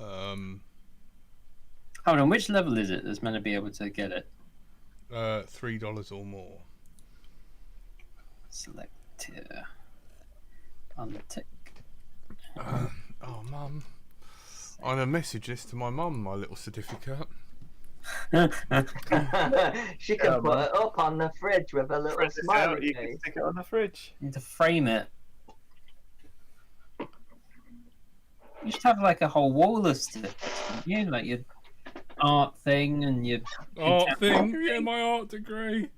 Hold on, which level is it that's meant to be able to get it? $3 or more. Select tier. Untick. Oh, Mum. I'm gonna message this to my mum, my little certificate. She can put it up on the fridge with a little Press this smiley out, you can face. stick it on the fridge. You need to frame it. You should have like a whole wall of stuff. Yeah, like your art thing and your Art thing, yeah, my art degree.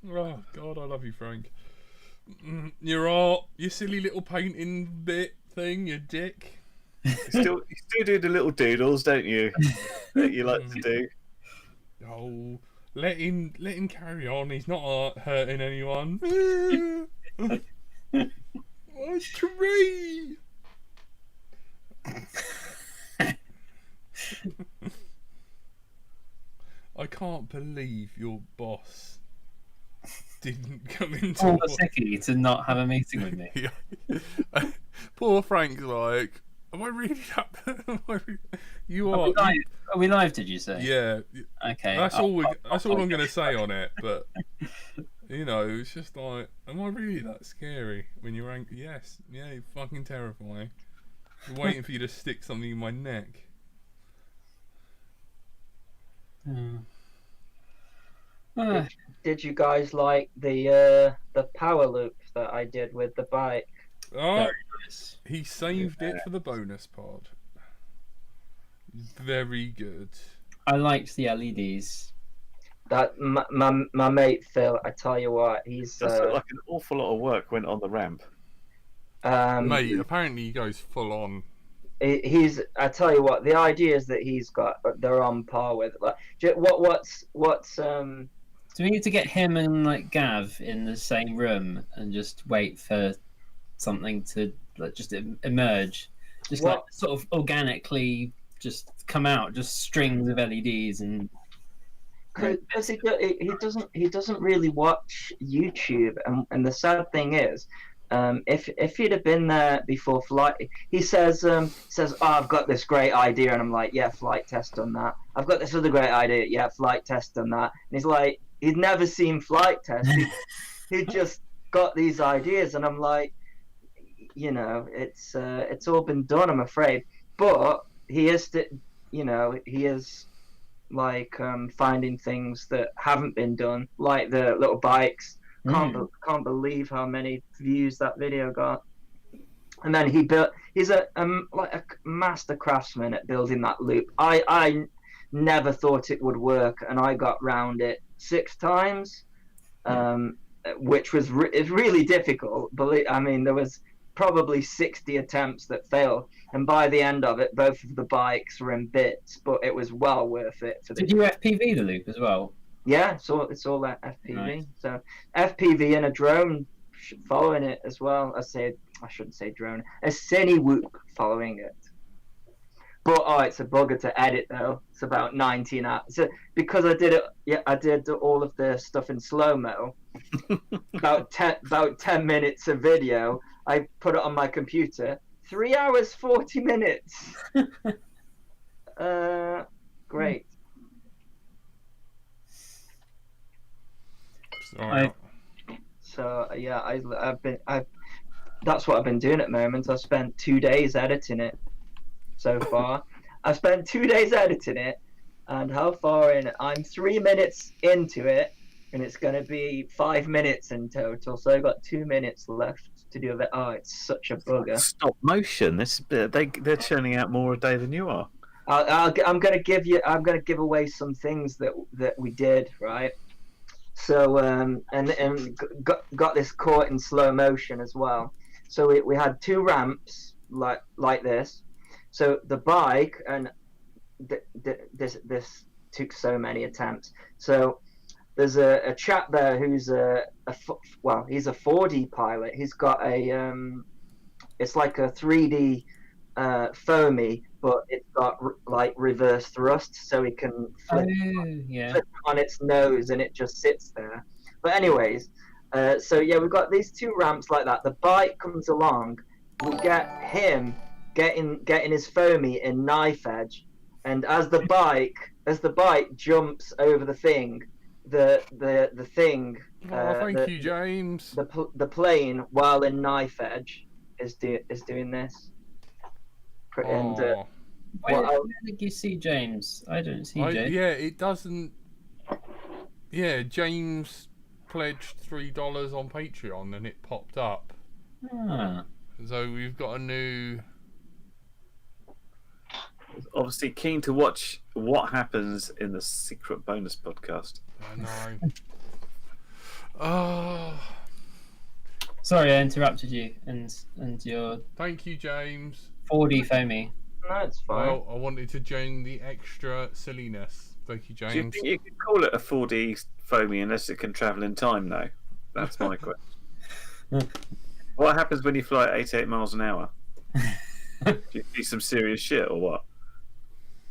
Oh God, I love you, Frank. Your art, your silly little painting bit thing, you dick. You still do the little doodles, don't you? That you like to do. Oh, let him carry on. He's not hurting anyone. Oh, it's tree. I can't believe your boss didn't come into Paul Sickie to not have a meeting with me. Yeah. Poor Frank's like, am I really that? You are. Are we live? Did you say? Yeah. Okay. That's all. That's all I'm going to say on it. But you know, it's just like, am I really that scary when you're angry? Yes. Yeah. You're fucking terrifying. I'm waiting for you to stick something in my neck. Did you guys like the power loop that I did with the bike? Oh, Very nice. he saved it for the bonus pod. Very good. I liked the LEDs. That my mate Phil, I tell you what, he's Does look like an awful lot of work went on the ramp. Mate, apparently he goes full on. I tell you what, the ideas that he's got, they're on par with. Like, what's Do we need to get him and like Gav in the same room and just wait for something to like just emerge, just like sort of organically just come out, just strings of LEDs and. Because he doesn't really watch YouTube, and the sad thing is, if he'd have been there before flight, he says, oh, I've got this great idea, and I'm like, yeah, flight test on that. I've got this other great idea, yeah, flight test on that. And he's like, he'd never seen flight test. He just got these ideas, and I'm like, you know, it's all been done, I'm afraid. But he is like finding things that haven't been done, like the little bikes. Can't believe how many views that video got. And then he's a master craftsman at building that loop. I never thought it would work, and I got round it 6 times, which was it's really difficult. I mean, there was probably 60 attempts that failed, and by the end of it, both of the bikes were in bits, but it was well worth it. Did you FPV the loop as well? Yeah, so it's all that FPV. Nice. So FPV and a drone following it as well. I shouldn't say drone. A Cine Whoop following it. But it's a bugger to edit though. It's about 19 hours. So because I did it, I did all of the stuff in slow mo. about 10 minutes of video. I put it on my computer. 3 hours 40 minutes. Great. So yeah, that's what I've been doing at the moment. I've spent 2 days editing it so far. I've spent 2 days editing it, and how far in? I'm 3 minutes into it, and it's going to be 5 minutes in total. So I've got 2 minutes left to do it. Oh, it's such a bugger. Stop motion. They're churning out more a day than you are. I'm going to give away some things that we did, right? So and got this caught in slow motion as well. So we had 2 ramps like this. So the bike, and this took so many attempts. So there's a chap there who's he's a 4D pilot. He's got it's like a 3D foamy, but it's got like reverse thrust, so he can flip on its nose and it just sits there. But anyways, so yeah, we've got these 2 ramps like that. The bike comes along, we get him getting his foamy in knife edge, and as the bike jumps over the thing, the thing, Thank you, James. the plane, while in knife edge, is doing this. And where did you see James? I don't see James. Yeah, it doesn't. Yeah, James pledged $3 on Patreon, and it popped up. Ah. So we've got a new. Obviously keen to watch what happens in the secret bonus podcast. I know. Oh. Sorry, I interrupted you and your. Thank you, James. 4D foamy. No, it's fine. Well, I wanted to join the extra silliness. Thank you, James. Do you think you could call it a 4D foamy unless it can travel in time, though? That's my question. What happens when you fly at 88 miles an hour? Do you see some serious shit or what?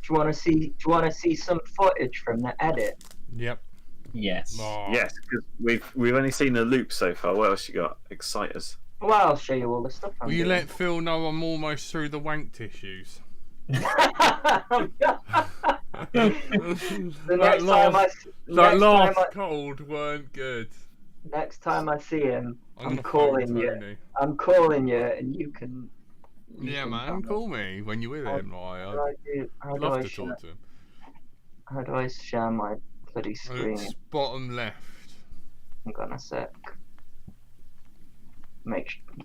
Do you want to see some footage from the edit? Yep. Yes. Oh. Yes, because we've only seen the loop so far. What else you got? Excite us. Well, I'll show you all the stuff. Will you let Phil know I'm almost through the wank tissues? That last cold weren't good. Next time I see him, I'm calling calling you. Tony. I'm calling you, and you can. Yeah, man, call me when you're with him. I'd love to talk to him. How do I share my bloody screen? It's bottom left. I'm gonna sec.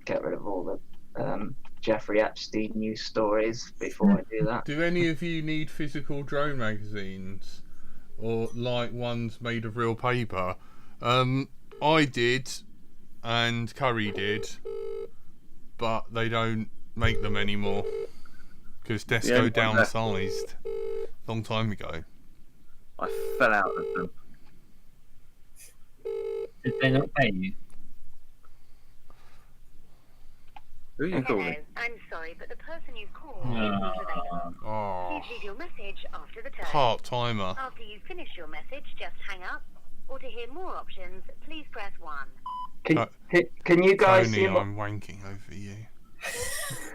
Get rid of all the Jeffrey Epstein news stories before I do that. Do any of you need physical drone magazines, or like ones made of real paper? I did, and Curry did, but they don't make them anymore because Desco downsized long time ago. I fell out of them. Did they not pay you? Who are you calling? I'm sorry, but the person you've called is not available. Oh, Please leave your message after the tone. part timer. After you finish your message, just hang up. Or to hear more options, please press 1. Can you guys Tony, see my... I'm wanking over you.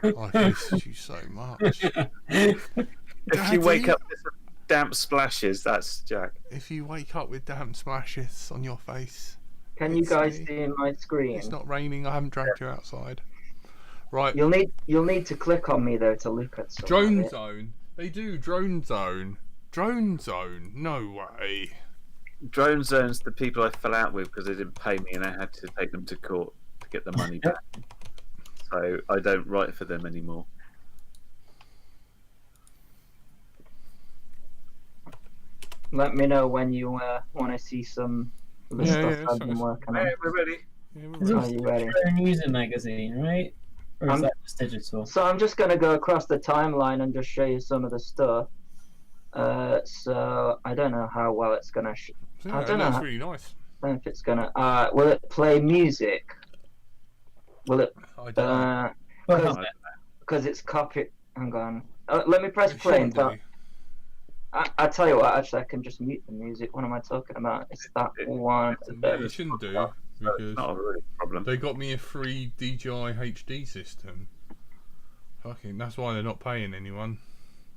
I've missed you so much. If you wake up with some damp splashes, that's Jack. If you wake up with damp splashes on your face. Can you guys see my screen? It's not raining. I haven't dragged you outside. Right. You'll need to click on me though to look at something. Drone zone. They do drone zone. Drone zone. No way. Drone zone's the people I fell out with because they didn't pay me and I had to take them to court to get the money back. So I don't write for them anymore. Let me know when you want to see some of the stuff I've been working on. Hey, we're ready. Are you ready? Drone user magazine, right? Or is that just digital? So I'm just going to go across the timeline and just show you some of the stuff. So I don't know how well it's going to... I don't know. That's really nice. I don't know if it's going to... will it play music? Will it... I don't know. Because it's copy... Hang on. Let me press play. I tell you what, actually I can just mute the music. What am I talking about? It's that one. You shouldn't do, because not a really problem. They got me a free DJI HD system. Fucking, that's why they're not paying anyone.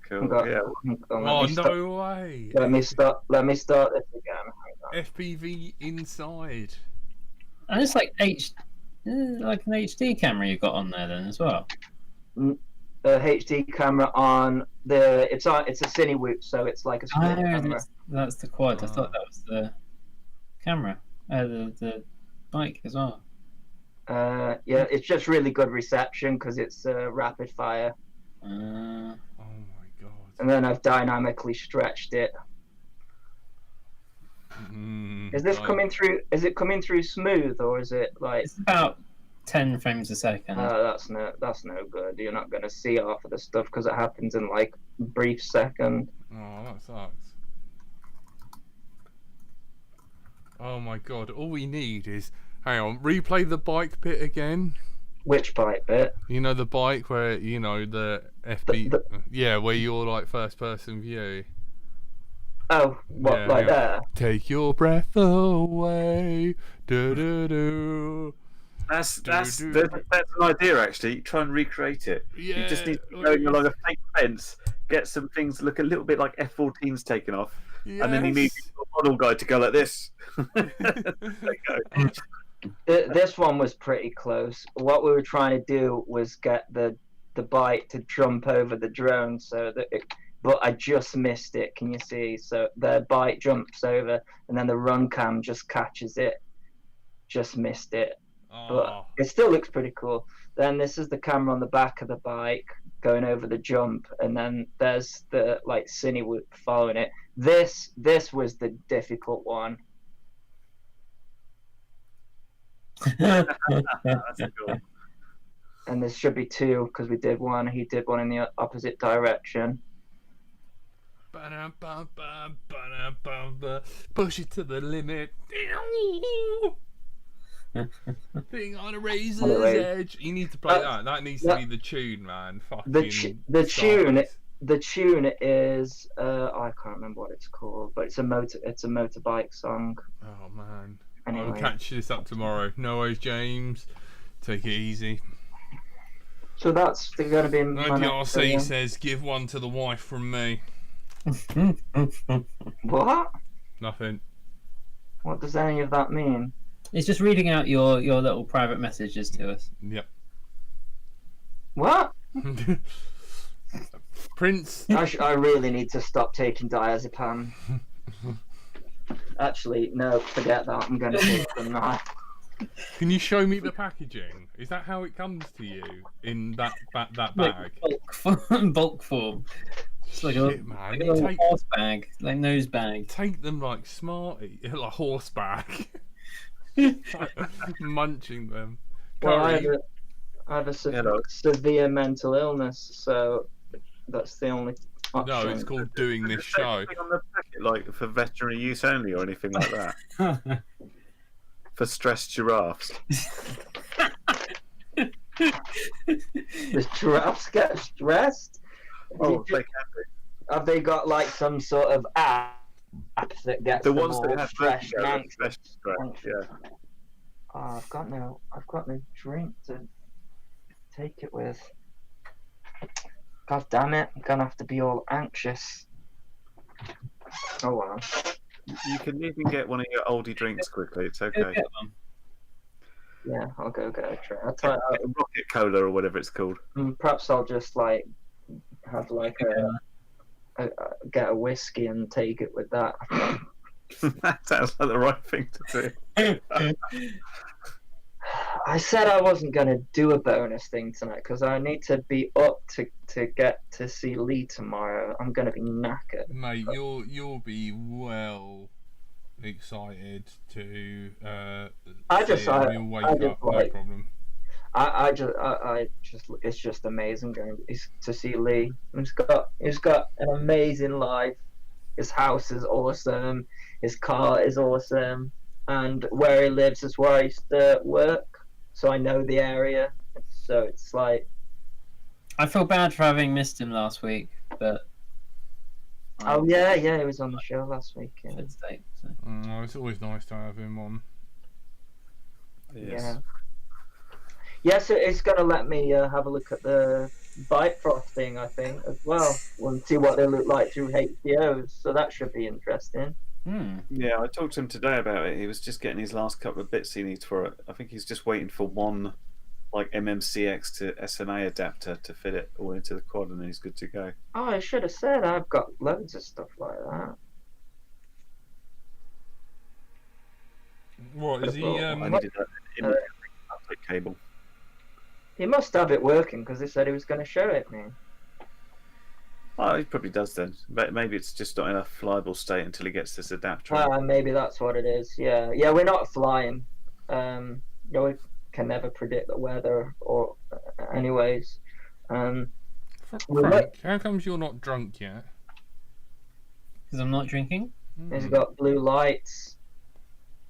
Cool. No way. Let me start this again. FPV inside. And it's like like an HD camera you got on there then as well. The HD camera on it's a Cinewhoop, so it's like a split camera. That's the quad. I thought that was the camera, the bike as well. Yeah, it's just really good reception because it's rapid fire. Oh my god! And then I've dynamically stretched it. Is this coming through? Is it coming through smooth or is it like? It's about 10 frames a second. That's no good. You're not going to see half of the stuff because it happens in like a brief second. Oh, that sucks. Oh my god! All we need is hang on. Replay the bike bit again. Which bike bit? You know the bike where you know the FB. Yeah, where you're like first person view. Oh, what yeah. there? Take your breath away. Do do do. That's an idea actually. Try and recreate it. Yeah, You just need to be going along a fake fence, get some things that look a little bit like F-14s taken off, and then you need a model guy to go like this. There you go. This one was pretty close. What we were trying to do was get the bite to jump over the drone, but I just missed it. Can you see? So the bite jumps over, and then the run cam just catches it. Just missed it, but it still looks pretty cool. Then this is the camera on the back of the bike going over the jump, and then there's the cine following it. This was the difficult one. That's cool. And there should be two because we did one. He did one in the opposite direction. Push it to the limit. Being on a razor's edge. You need to play that. That needs to be the tune, man. The tune is I can't remember what it's called, but it's a motorbike song. Oh man. Anyway. I'll catch this up tomorrow. No worries, James. Take it easy. So that's going to be. DRC says, "Give one to the wife from me." What? Nothing. What does any of that mean? It's just reading out your little private messages to us. Yep. What? Prince. I really need to stop taking diazepam. Actually, no, forget that. I'm going to take them now. Can you show me the packaging? Is that how it comes to you in that bag? Bulk form. It's like Shit, a little horse bag, like nose bag. Take them like Smarty, like horse bag. Munching them. Well, I have a severe mental illness, so that's the only option. No, it's called doing this show. On the packet, like for veterinary use only, or anything like that. For stressed giraffes. The giraffes get stressed? Oh, they can do. Have they got like some sort of app that gets The them ones all that have fresh? yeah. Oh, I've got no drink to take it with. God damn it! I'm gonna have to be all anxious. Oh well. You can even get one of your oldie drinks quickly. It's okay. Yeah, I'll go get a drink. I'll try Rocket Cola or whatever it's called. Perhaps I'll just have get a whiskey and take it with that. That sounds like the right thing to do. I said I wasn't going to do a bonus thing tonight because I need to be up to get to see Lee tomorrow. I'm going to be knackered. Mate, you'll be well excited to you'll wake up, no problem. I just it's just amazing going to see Lee. He's got an amazing life. His house is awesome. His car is awesome. And where he lives is where I used to work, so I know the area. So it's like I feel bad for having missed him last week, but oh yeah, he was on the show last week. Yeah. It's always nice to have him on. Yes. Yeah, so it's gonna let me have a look at the Bifrost thing, I think, as well, and see what they look like through HDOs. So that should be interesting. Yeah, I talked to him today about it. He was just getting his last couple of bits he needs for it. I think he's just waiting for one MMCX to SMA adapter to fit it all into the quad, and then he's good to go. Oh, I should have said I've got loads of stuff like that. What is he? I needed that cable. He must have it working because he said he was going to show it me. Oh, he probably does then. But maybe it's just not in a flyable state until he gets this adapter. Maybe that's what it is. Yeah, we're not flying. We can never predict the weather, or anyways. How comes you're not drunk yet? Because I'm not drinking. He's got blue lights.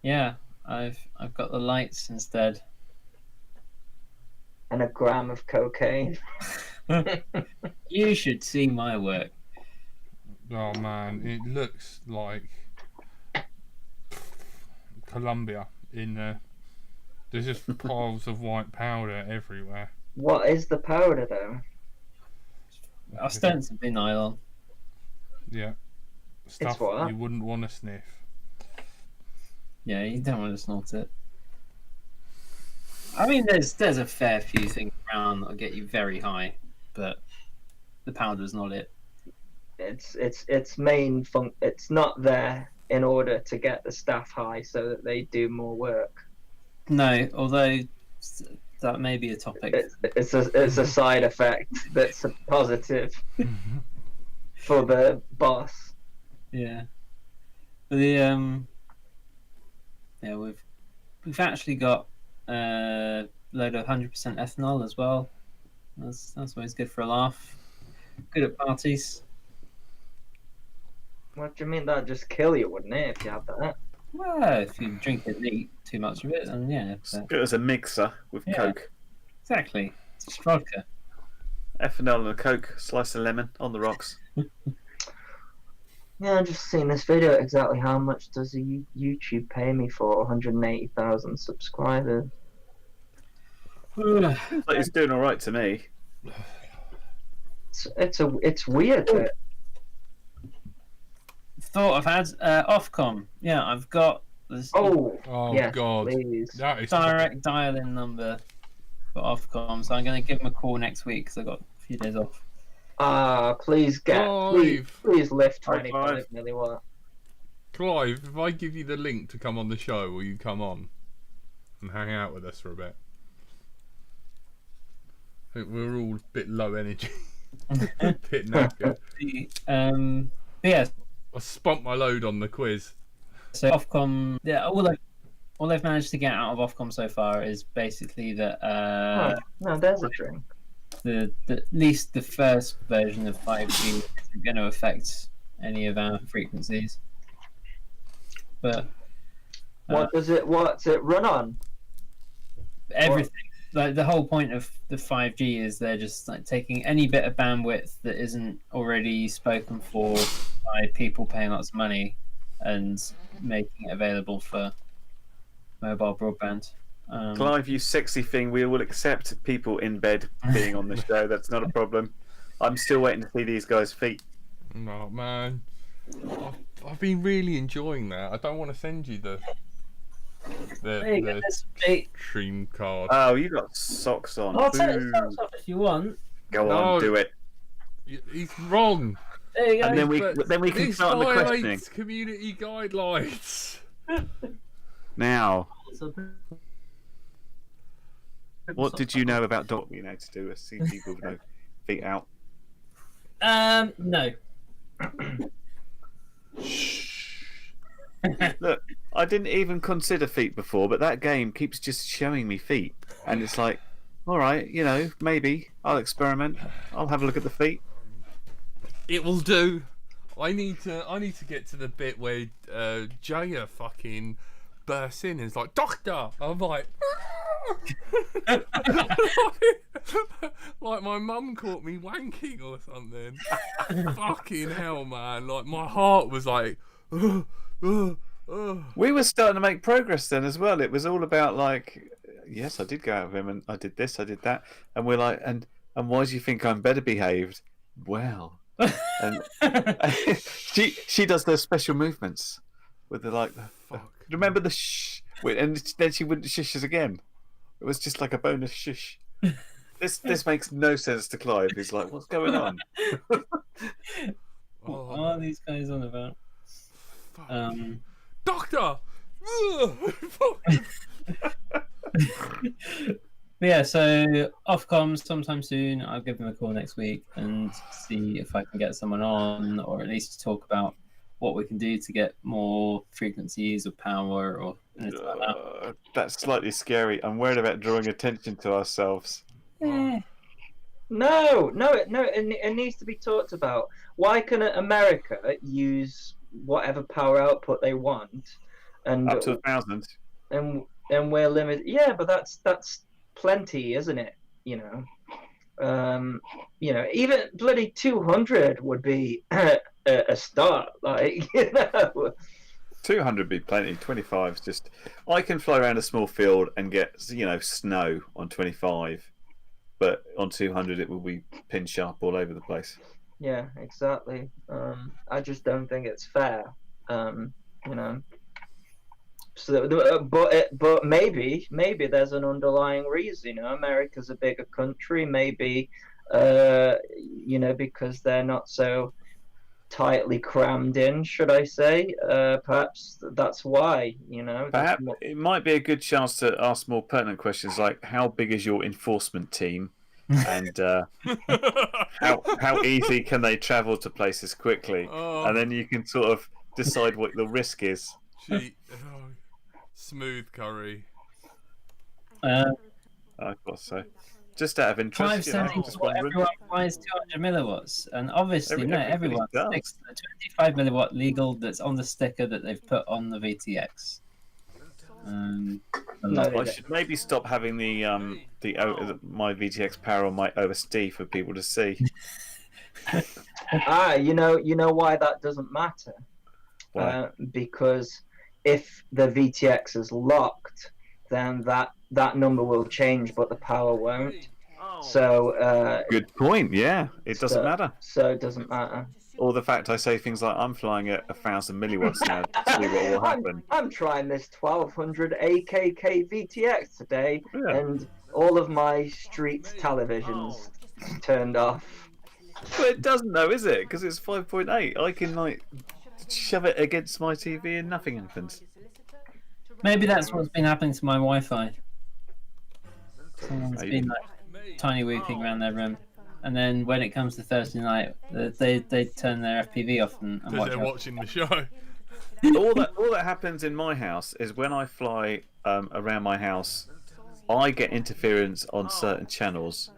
Yeah, I've got the lights instead. And a gram of cocaine. You should see my work. Oh man, it looks like Colombia in There's just piles of white powder everywhere. What is the powder though? Ostensibly nylon. Yeah. Stuff what? you wouldn't want to sniff. Yeah, you don't want to snort it. I mean, there's a fair few things around that'll get you very high, but the powder's not it. Its main it's not there in order to get the staff high so that they do more work. No, although that may be a topic. It's a side effect that's a positive for the boss. Yeah. But yeah, we've actually got a load of 100% ethanol as well. That's always good for a laugh. Good at parties. What do you mean? That'd just kill you, wouldn't it, if you had that? Well, if you drink it and eat too much of it, then yeah. It's good as a mixer with Yeah. Coke. Exactly. It's a striker. Ethanol and a Coke, slice of lemon on the rocks. Yeah, I've just seen this video. Exactly how much does YouTube pay me for 180,000 subscribers? But he's doing all right to me. It's weird. That Thought I've had Ofcom. Yeah, I've got this Oh yes, God, please. that is direct dial-in number for Ofcom, so I'm going to give them a call next week because I've got a few days off. Please Clive. please lift High 25 five. milliwatt. Clive. If I give you the link to come on the show, will you come on and hang out with us for a bit? I think we're all a bit low energy, bit knackered. Yeah, I spunked my load on the quiz. so Ofcom, yeah, all they've managed to get out of Ofcom so far is basically that No, there's a drink. at least the first version of 5G isn't going to affect any of our frequencies. But What's it run on? everything, like the whole point of the 5G is they're just like taking any bit of bandwidth that isn't already spoken for by people paying lots of money and making it available for mobile broadband. Clive, you sexy thing. We will accept people in bed being on the show. That's not a problem. I'm still waiting to see these guys' feet. No, man. I've been really enjoying that. I don't want to send you the stream card. Oh, you got socks on. I'll take Boo. the socks off if you want. Go No. on, do it. He's wrong. There you go. And then we can This start the questioning. violates community guidelines. Now, what did you know about dog? You know, to do a see people with no feet out. No. Look, I didn't even consider feet before, but that game keeps just showing me feet, and it's like, all right, you know, maybe I'll experiment. I'll have a look at the feet. It will do. I need to get to the bit where Jaya fucking bursts in and is like, "Doctor!" I'm like, like my mum caught me wanking or something. Fucking hell, man! Like my heart was like, We were starting to make progress then as well. It was all about like, yes, I did go out with him, and I did this, I did that, and we're like, and why do you think I'm better behaved? Well, and she does those special movements with the like. Fuck. Remember the shh, and then she wouldn't shush us again. It was just like a bonus shush. This makes no sense to Clive. He's like, what's going on? What are these guys on about? Fuck. Doctor. But yeah, so Ofcom sometime soon. I'll give them a call next week and see if I can get someone on, or at least talk about what we can do to get more frequencies or power or anything like that. That's slightly scary. I'm worried about drawing attention to ourselves. Yeah. No, it needs to be talked about. Why can America use whatever power output they want, and Up to 1,000. and we're limited? Yeah, but that's plenty, isn't it? You know, even bloody 200 would be a start. Like, you know, 200 be plenty. 25 is just. I can fly around a small field and get snow on 25, but on 200 it will be pin sharp all over the place. Yeah, exactly. I just don't think it's fair. You know. So, but maybe there's an underlying reason. America's a bigger country. Maybe, because they're not so tightly crammed in, should I say? Perhaps that's why. Perhaps it might be a good chance to ask more pertinent questions like, how big is your enforcement team, and how easy can they travel to places quickly, and then you can sort of decide what the risk is. Smooth curry. I thought so. Just out of interest, 5 seconds. Everyone flies 200 milliwatts, and obviously everyone sticks to the 25 milliwatt legal that's on the sticker that they've put on the VTX. I should maybe stop having my VTX power on my OSD for people to see. You know why that doesn't matter? Why? Because if the VTX is locked, then that number will change, but the power won't. So good point. Yeah, it doesn't matter. So it doesn't matter. Or the fact I say things like, I'm flying at 1,000 milliwatts now to see what will happen. I'm trying this 1200 AKK VTX today, and all of my street televisions turned off. But it doesn't though, is it? Because it's 5.8. I can shove it against my TV and nothing happens. Maybe that's what's been happening to my Wi-Fi. Someone's been tiny whooping around their room, and then when it comes to Thursday night, they turn their FPV off and watch. They're watching the show. all that happens in my house is when I fly around my house, I get interference on certain channels,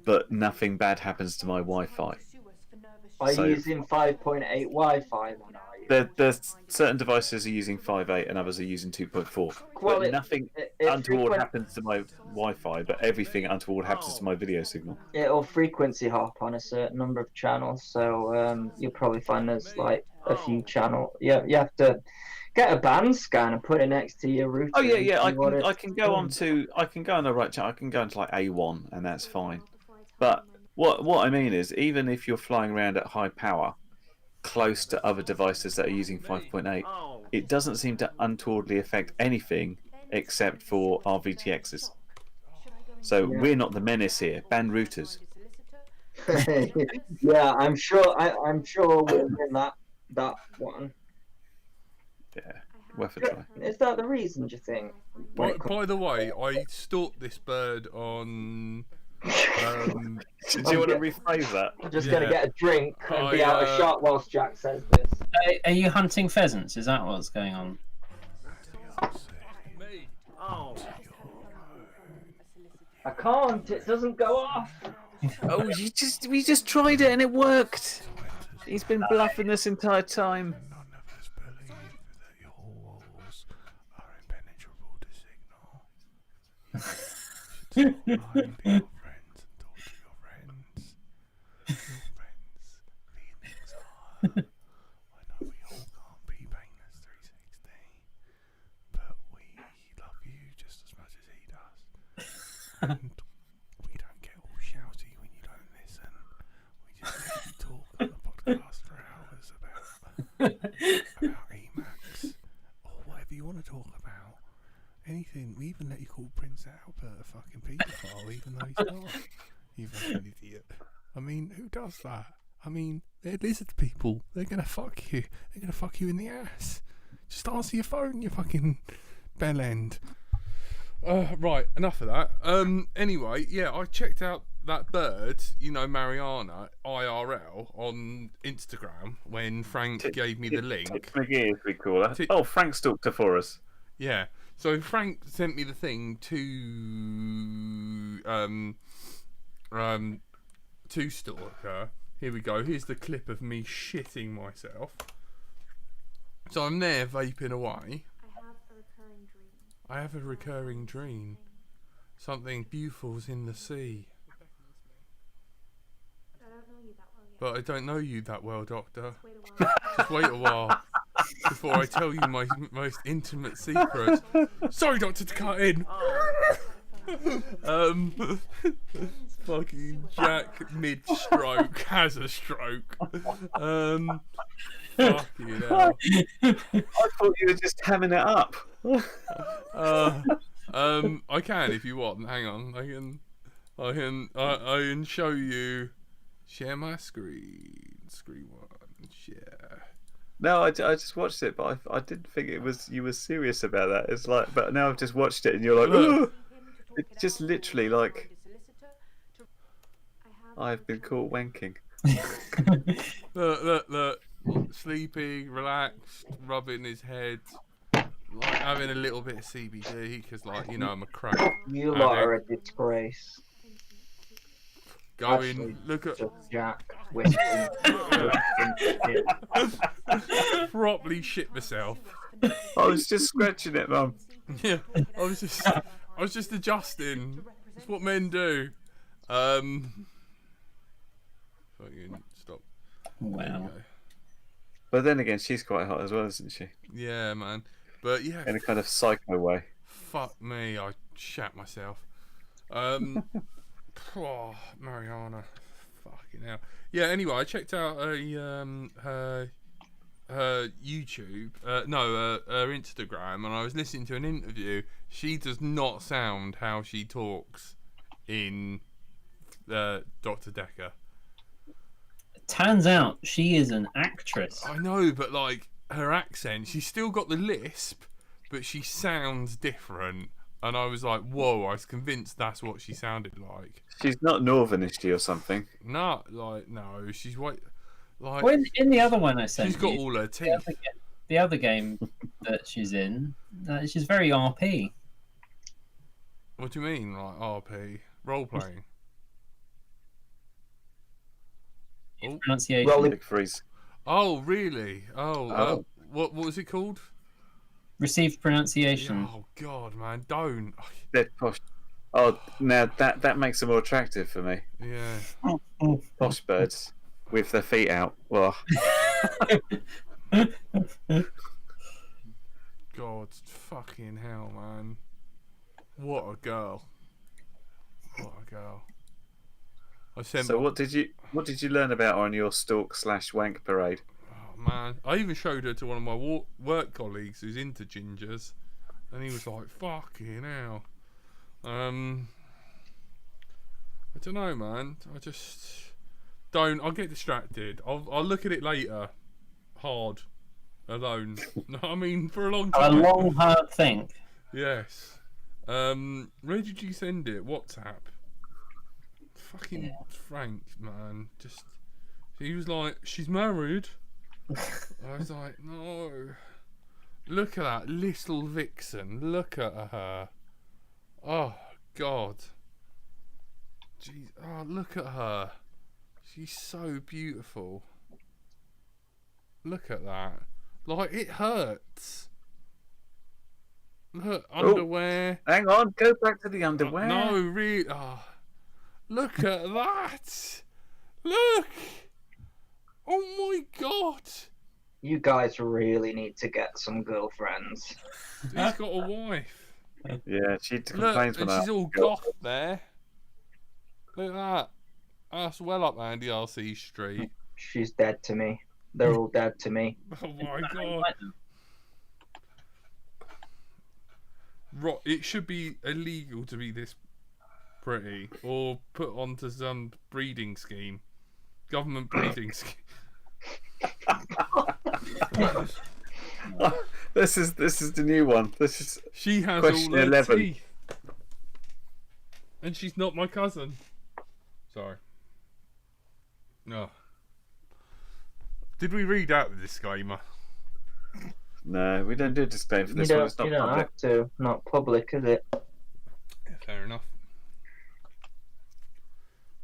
but nothing bad happens to my Wi-Fi. Are you using 5.8 Wi-Fi then? There's certain devices are using 5.8 and others are using 2.4. But nothing untoward happens to my Wi-Fi, but everything untoward happens to my video signal. It'll frequency hop on a certain number of channels, so you'll probably find there's a few channels. Yeah, you have to get a band scan and put it next to your router. Oh yeah. I can go on the right channel. I can go into A1 and that's fine. But what I mean is, even if you're flying around at high power, close to other devices that are using 5.8, it doesn't seem to untowardly affect anything except for our VTXs. So we're not the menace here. Ban routers. Yeah, I'm sure we'll win that one. Yeah, worth a try. Is that the reason, do you think? By the way, I stalked this bird on. Do you want to rephrase that? I'm just going to get a drink and be out of shot whilst Jack says this. Are you hunting pheasants? Is that what's going on? I can't. It doesn't go off. We just tried it and it worked. He's been bluffing this entire time. None of us believe that your walls are impenetrable to signal. You should stop lying to your friends and talk to your friends. Your friends' feelings are. I know we all can't be Painless 360, but we love you just as much as he does. And we don't get all shouty when you don't listen. We just let you talk on the podcast for hours about Emacs or whatever you want to talk about. Anything. We even let you call Prince Albert a fucking paedophile, even though he's not. You fucking idiot. I mean, who does that? I mean, they're lizard people. They're gonna fuck you. They're gonna fuck you in the ass. Just answer your phone, you fucking bell end. Right, enough of that. Anyway, yeah, I checked out that bird, Mariana, IRL, on Instagram when Frank gave me the link. McGee, as we call her. Frank stalked her for us. Yeah, so Frank sent me the thing to stalk her. Here we go. Here's the clip of me shitting myself. So I'm there vaping away. I have a recurring dream. Something beautiful's in the sea. But I don't know you that well, Doctor. Just wait a while. before I tell you my most intimate secret. Sorry, Doctor, to cut in. Fucking Jack mid-stroke has a stroke. Fucking hell. I thought you were just hamming it up. I can if you want. Hang on, I can show you. Share my screen. Screen one. Share. No, I just watched it, but I didn't think you were serious about that. It's like, but now I've just watched it, and you're like, ooh. It's just literally like, I've been caught wanking. Look. Sleeping, relaxed, rubbing his head, like having a little bit of CBD, because, like, you know, I'm a crack. You lot are a disgrace. Going, Actually, look at. just Jack whispering. Properly shit myself. I was just scratching it, Mum. Yeah, I was just adjusting. That's what men do. Fucking stop. Wow. But then again, she's quite hot as well, isn't she? Yeah, man. But yeah, In a kind of psycho way. fuck me, I shat myself. Mariana, fucking hell. Yeah. Anyway, I checked out her YouTube, her Instagram, and I was listening to an interview. She does not sound how she talks in Dr. Decker. Turns out she is an actress. I know, but like her accent, she's still got the lisp, but she sounds different. And I was like, whoa, I was convinced that's what she sounded like. She's not northern, is she, or something? No, she's white. Like, Well, in the other one I sent she's got you, all her teeth. the other game that she's in, she's very RP. What do you mean, like RP? Role playing? Pronunciation. Well, Big freeze. Oh, really? Oh. What was it called? Received pronunciation. Oh, God, man. Don't. Dead posh. Oh, now that makes them more attractive for me. Yeah. Posh birds with their feet out. Well, God, fucking hell, man. What a girl. What a girl. I sent so what did you learn about her on your stalk/wank parade? Oh, man. I even showed her to one of my work colleagues who's into gingers, and he was like, fucking hell. I don't know, man. I just don't. I'll get distracted. I'll look at it later. Hard. Alone. I mean, for a long A time. long, hard think. Yes. Where did you send it? WhatsApp. Fucking Frank, man. Just. He was like, she's married. I was like, no. Look at that little vixen. Look at her. Oh, God. Jeez. Oh, look at her. She's so beautiful. Look at that. Like, it hurts. Look, underwear. Hang on, go back to the underwear. No, really. Oh, look at that. Look. Oh, my God. you guys really need to get some girlfriends. He's got a wife. Yeah, she Look, complains and when she's all goth there. Look at that. That's well up Andy RC Street. She's dead to me. They're all dead to me. Oh my God. It should be illegal to be this pretty, or put onto some breeding scheme, government breeding scheme. This is the new one. This is She has Question all her 11. teeth, and she's not my cousin. Sorry. No. Did we read out the disclaimer? no, we don't do a disclaimer for You this one. It's not don't public. have to. Not public, is it? Yeah, fair enough.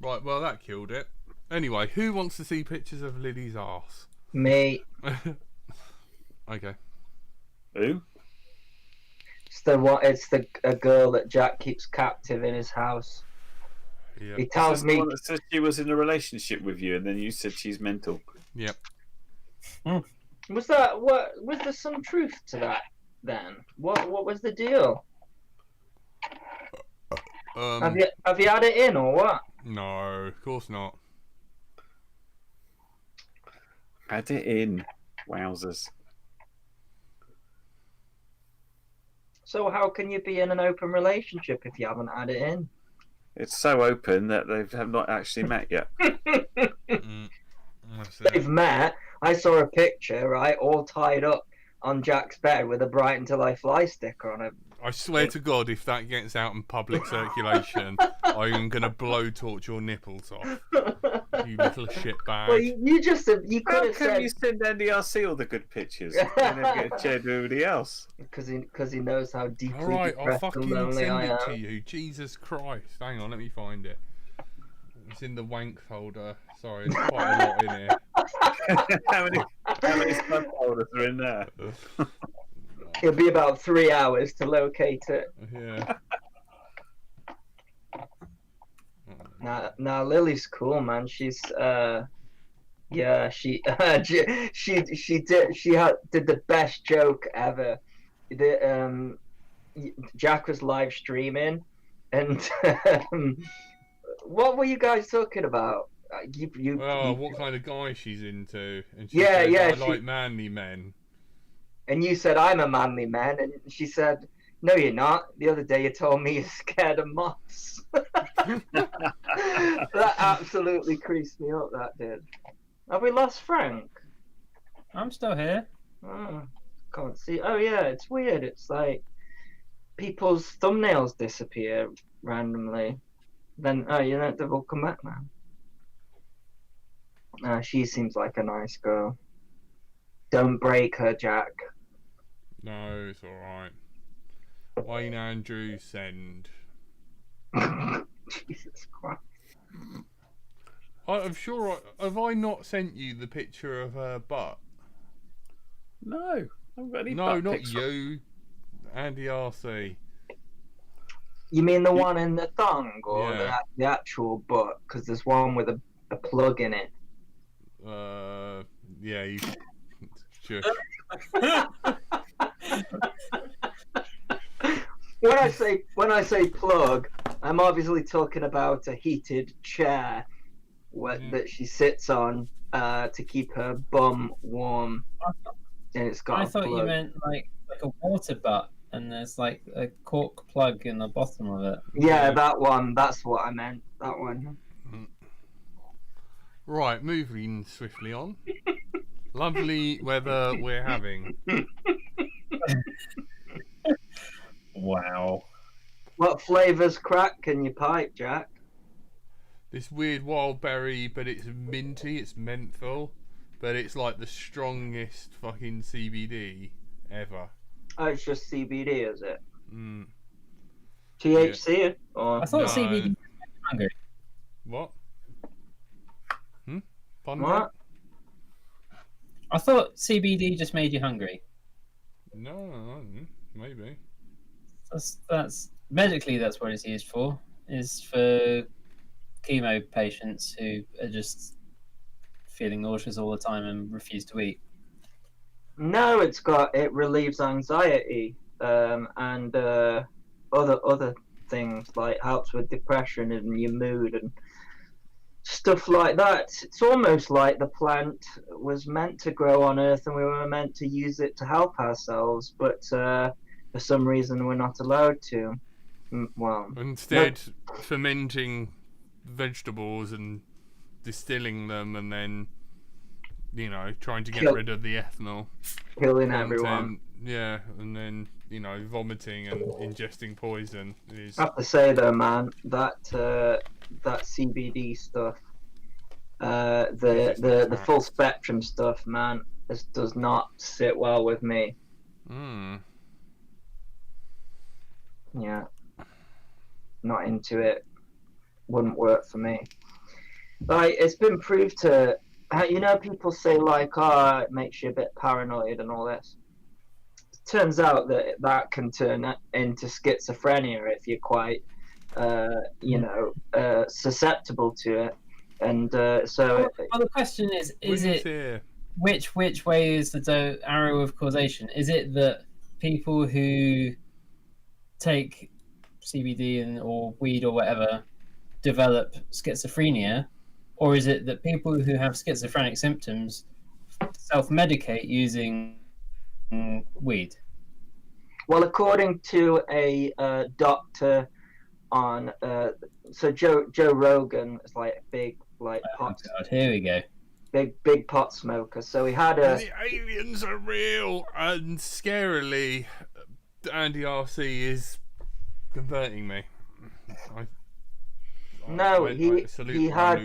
Right, well that killed it. Anyway, who wants to see pictures of Lily's arse? Me. Okay. Who? It's a girl that Jack keeps captive in his house. Yeah. He This tells is the me one that says she was in a relationship with you, and then you said she's mental. Yep. Was there some truth to that then? What was the deal? Have you had it in or what? No, of course not. Had it in. Wowzers. So how can you be in an open relationship if you haven't had it in? It's so open that they have not actually met yet. They've met. I saw a picture, right, all tied up on Jack's bed with a Bright Until I Fly sticker on it. I swear to God, if that gets out in public circulation, I am going to blowtorch your nipples off. You little shitbag. Well, you could How have can said you send NDRC all the good pictures and never get shared with everybody else? because he knows how deeply Alright, I'll depressed and fucking lonely send I it am. to you. Jesus Christ. Hang on, let me find it. It's in the wank folder. Sorry, there's quite a lot in here. how many subfolders are in there? It'll be about 3 hours to locate it. Yeah. Now Lily's cool, man. She's yeah, she did the best joke ever. Jack was live streaming, and what were you guys talking about? What kind of guy she's into? And she Yeah, said, yeah, I like manly men. And you said I'm a manly man, and she said, "No, you're not. The other day you told me you're scared of moths." That absolutely creased me up. That did. Have we lost Frank? I'm still here. Oh, can't see. Oh yeah, it's weird. It's like people's thumbnails disappear randomly. Then they've all come back now. She seems like a nice girl. Don't break her, Jack. No, it's alright. Wayne Andrews, send. Jesus Christ. I'm sure. Have I not sent you the picture of her butt? No, I haven't got any No, butt not pics. you. Andy RC. You mean the one in the thong or Yeah. the actual butt? Because there's one with a plug in it. Yeah, you. Sure. When I say plug, I'm obviously talking about a heated chair that she sits on to keep her bum warm, and it's got. I a thought plug. you meant like a water butt, and there's like a cork plug in the bottom of it. Yeah, that one. That's what I meant. That one. Right, moving swiftly on. Lovely weather we're having. Wow. What flavors crack can you pipe, Jack? This weird wild berry, but it's minty, it's menthol, but it's like the strongest fucking CBD ever. Oh, it's just CBD, is it? Mm. THC? Or I thought No. CBD made you hungry. What? Fun what? I thought CBD just made you hungry. No, maybe. That's medically that's what it's used for. Is for chemo patients who are just feeling nauseous all the time and refuse to eat. No, it relieves anxiety and other things, like helps with depression and your mood and stuff like that. It's almost like the plant was meant to grow on Earth and we were meant to use it to help ourselves, but for some reason we're not allowed to. Well, Instead, fermenting vegetables and distilling them, and then trying to get rid of the ethanol. killing content. everyone. Yeah, and then vomiting and ingesting poison is. I have to say though, man, that CBD stuff, the full spectrum stuff, man, this does not sit well with me. Yeah, not into it. Wouldn't work for me. Like, it's been proved to, people say like, it makes you a bit paranoid and all this. Turns out that can turn into schizophrenia if you're quite, susceptible to it. And so. Well, the question is Who's it here? which way is the arrow of causation? Is it that people who take CBD or weed or whatever develop schizophrenia, or is it that people who have schizophrenic symptoms self-medicate using weed? Well, according to a doctor on, so Joe Rogan is like a big pot, God, here we go. big pot smoker. So he had a. The aliens are real, and scarily, Andy RC is converting me. He had.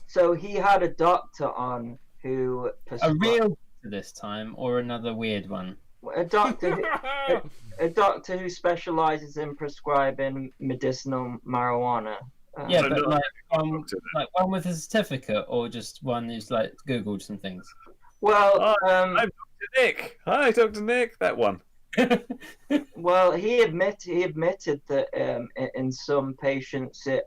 So he had a doctor on who a real this time, or another weird one. A doctor, a doctor who specializes in prescribing medicinal marijuana. Yeah, but like one with a certificate, or just one who's like Googled some things. Well, I'm Dr. Nick. Hi, Dr. Nick. That one. Well, he admitted that in some patients it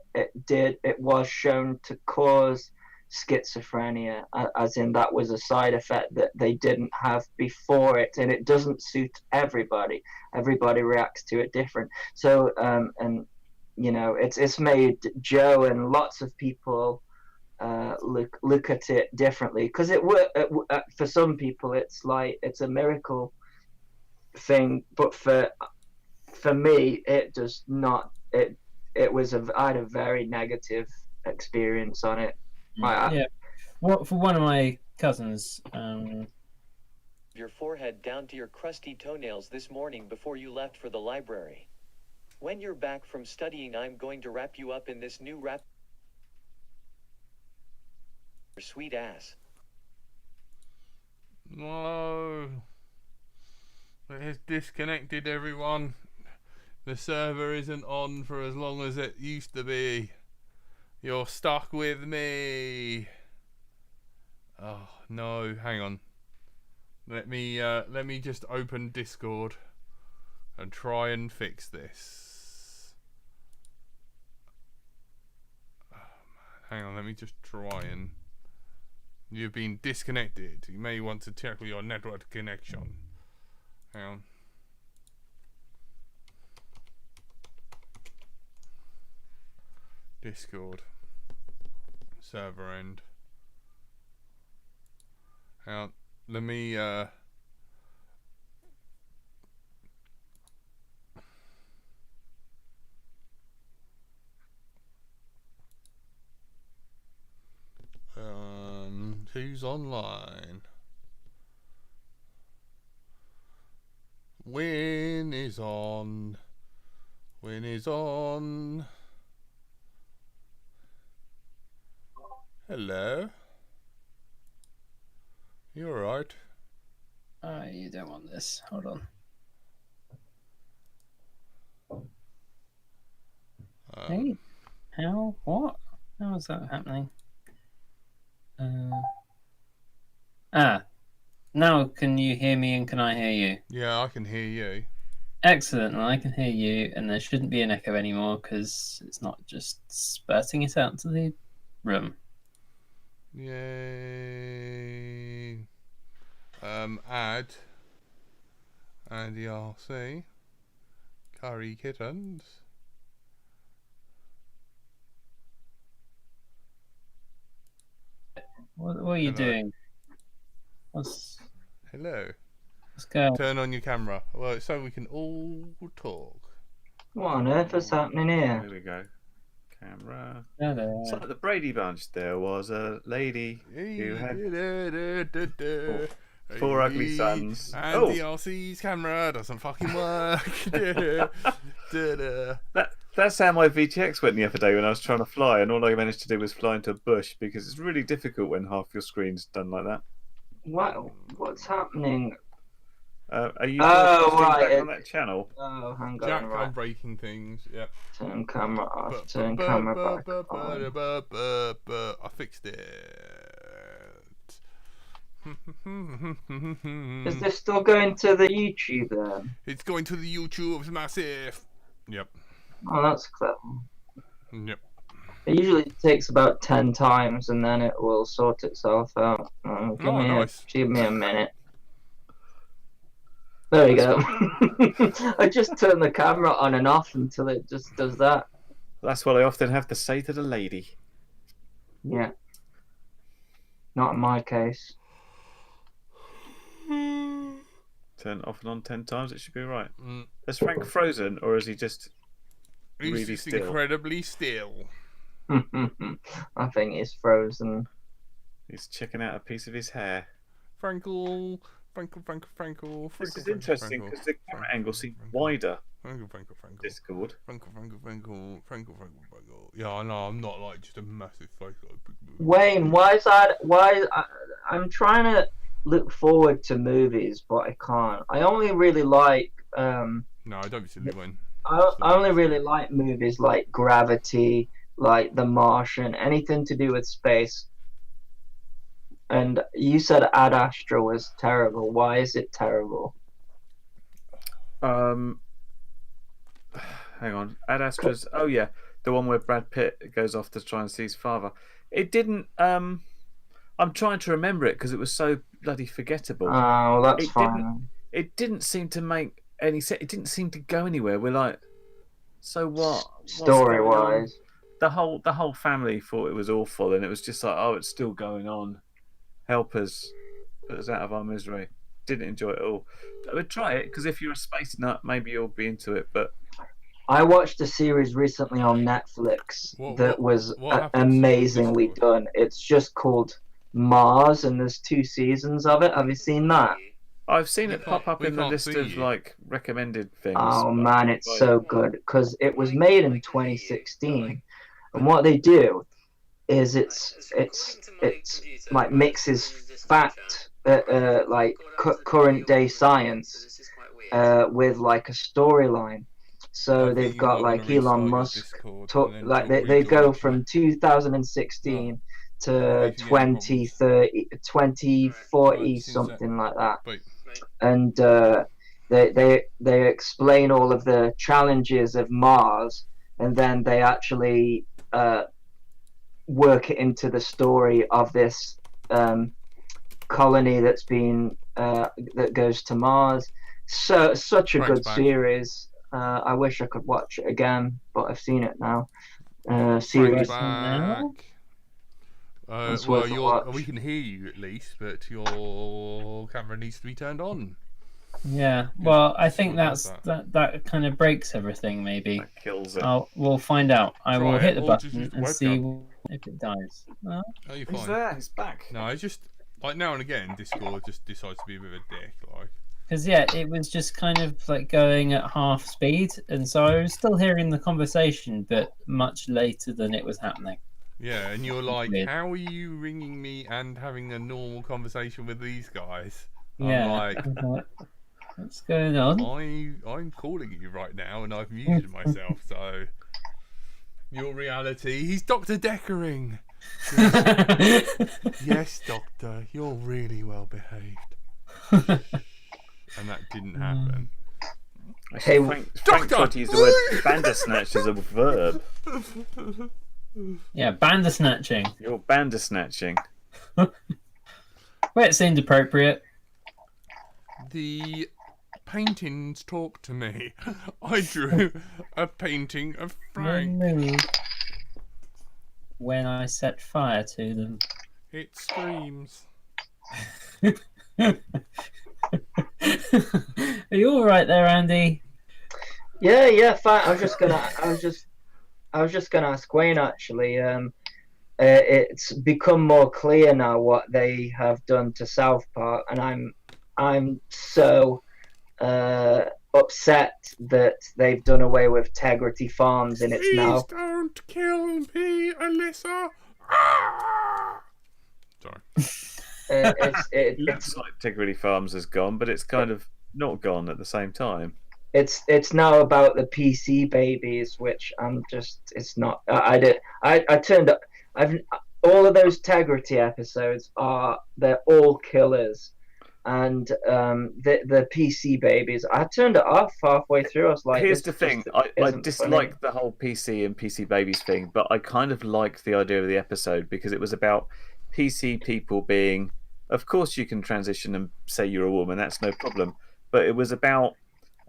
was shown to cause schizophrenia, as in that was a side effect that they didn't have before it, and it doesn't suit everybody. Everybody reacts to it different. So and you know, it's made Joe and lots of people look at it differently, because for some people it's like it's a miracle thing, but for me it does not. I had a very negative experience on it. Yeah, well, for one of my cousins, your forehead down to your crusty toenails this morning before you left for the library. When you're back from studying, I'm going to wrap you up in this new wrap. Your sweet ass. No. It has disconnected, everyone. The server isn't on for as long as it used to be. You're stuck with me. Oh no, hang on. Let me just open Discord and try and fix this. Oh, man. Hang on, let me just try and. You've been disconnected. You may want to check your network connection. Hang on. Discord. Server end. Hang on. Let me who's online? Win is on. Win is on. Hello. You alright? You don't want this. Hold on. Hey, how? What? How is that happening? Now can you hear me and can I hear you? Yeah, I can hear you. Excellent. Well, I can hear you, and there shouldn't be an echo anymore because it's not just spurting it out to the room. Yay. Add Andy RC. Curry kittens. What are you Hello. doing? Hello. Let's go. Turn on your camera. Well, so we can all talk. What on earth is happening here? There we go. Camera. Hello. So at the Brady Bunch, there was a lady who had 4 ugly sons. And the RC's camera doesn't fucking work. That's how my VTX went the other day when I was trying to fly, and all I managed to do was fly into a bush, because it's really difficult when half your screen's done like that. What's happening? Are you right, on that channel? Oh, hang on. Jack, Right. I'm breaking things. Yep. Turn camera off. Turn camera back on. I fixed it. Is this still going to the YouTube then? It's going to the YouTube. It's massive. Yep. Oh, that's clever. Yep. It usually takes about 10 times, and then it will sort itself out. Nice. Give me a minute. There you go. I just turn the camera on and off until it just does that. That's what I often have to say to the lady. Yeah. Not in my case. Turn it off and on 10 times, it should be right. Mm. Is Frank frozen, or is he just He's really just still? incredibly still. I think it's frozen. He's checking out a piece of his hair. Frankle. This is interesting because the camera angle seems wider. Frankle. Discord. Frankle. Yeah, I know. I'm not like just a massive face. Wayne, why is that? I'm trying to look forward to movies, but I can't. I only really like. No, I don't be silly, Wayne. I only really like movies like Gravity, like The Martian, anything to do with space. And you said Ad Astra was terrible. Why is it terrible? Hang on. Ad Astra's. Oh yeah, the one where Brad Pitt goes off to try and see his father. It didn't. I'm trying to remember it because it was so bloody forgettable. Oh, well, that's It fine. It didn't seem to make any sense. It didn't seem to go anywhere. We're like, so what? Story-wise. The whole family thought it was awful, and it was just like, oh, it's still going on. Help us, put us out of our misery. Didn't enjoy it at all. I would try it because if you're a space nut, maybe you'll be into it. But I watched a series recently on Netflix that was amazingly done. It's just called Mars, and there's 2 seasons of it. Have you seen that? I've seen it pop up in the list of like recommended things. Oh man, it's so good because it was made in 2016, and what they do is it's like mixes fact, like current day science, with like a storyline. So they've got like Elon Musk, like they go from 2016 to 2030, 2040, something like that, and they explain all of the challenges of Mars, and then they actually work it into the story of this colony that's been that goes to Mars. So such a good series. I wish I could watch it again, but I've seen it now. Series now. We can hear you at least, but your camera needs to be turned on. Yeah, well, I think that kind of breaks everything. Maybe that kills it. We'll find out. I will hit the or button just and see if it dies. Oh, you're fine. He's there. He's back. No, it's just like now and again, Discord just decides to be a bit of a dick, like. Because yeah, it was just kind of like going at half speed, and so I was still hearing the conversation, but much later than it was happening. Yeah, and you're like, Weird. how are you ringing me and having a normal conversation with these guys? Yeah. I'm like, what's going on? I'm calling you right now, and I've muted myself. So your reality, he's Dr. Deckering. Yes, Doctor, you're really well behaved. And that didn't happen. Hey, Frank tried to use the word bandersnatch as a verb. Yeah, bandersnatching. You're bandersnatching. Well, it seemed appropriate. The paintings talk to me. I drew a painting of Frank. When I set fire to them. It screams. Are you all right there, Andy? Yeah, fine. I was just gonna ask Wayne actually. It's become more clear now what they have done to South Park, and I'm so upset that they've done away with Tegrity Farms, and it's now. Please don't kill me, Alyssa. Ah! Sorry. It looks like Tegrity Farms has gone, but it's kind of not gone at the same time. It's now about the PC babies, which I'm just. It's not. I turned up. All of those Tegrity episodes they're all killers, and the PC babies. I turned it off halfway through. I was like, Here's this the just thing: I isn't dislike funny. the whole PC and PC babies thing, but I kind of liked the idea of the episode because it was about PC people being. Of course, you can transition and say you're a woman. That's no problem. But it was about.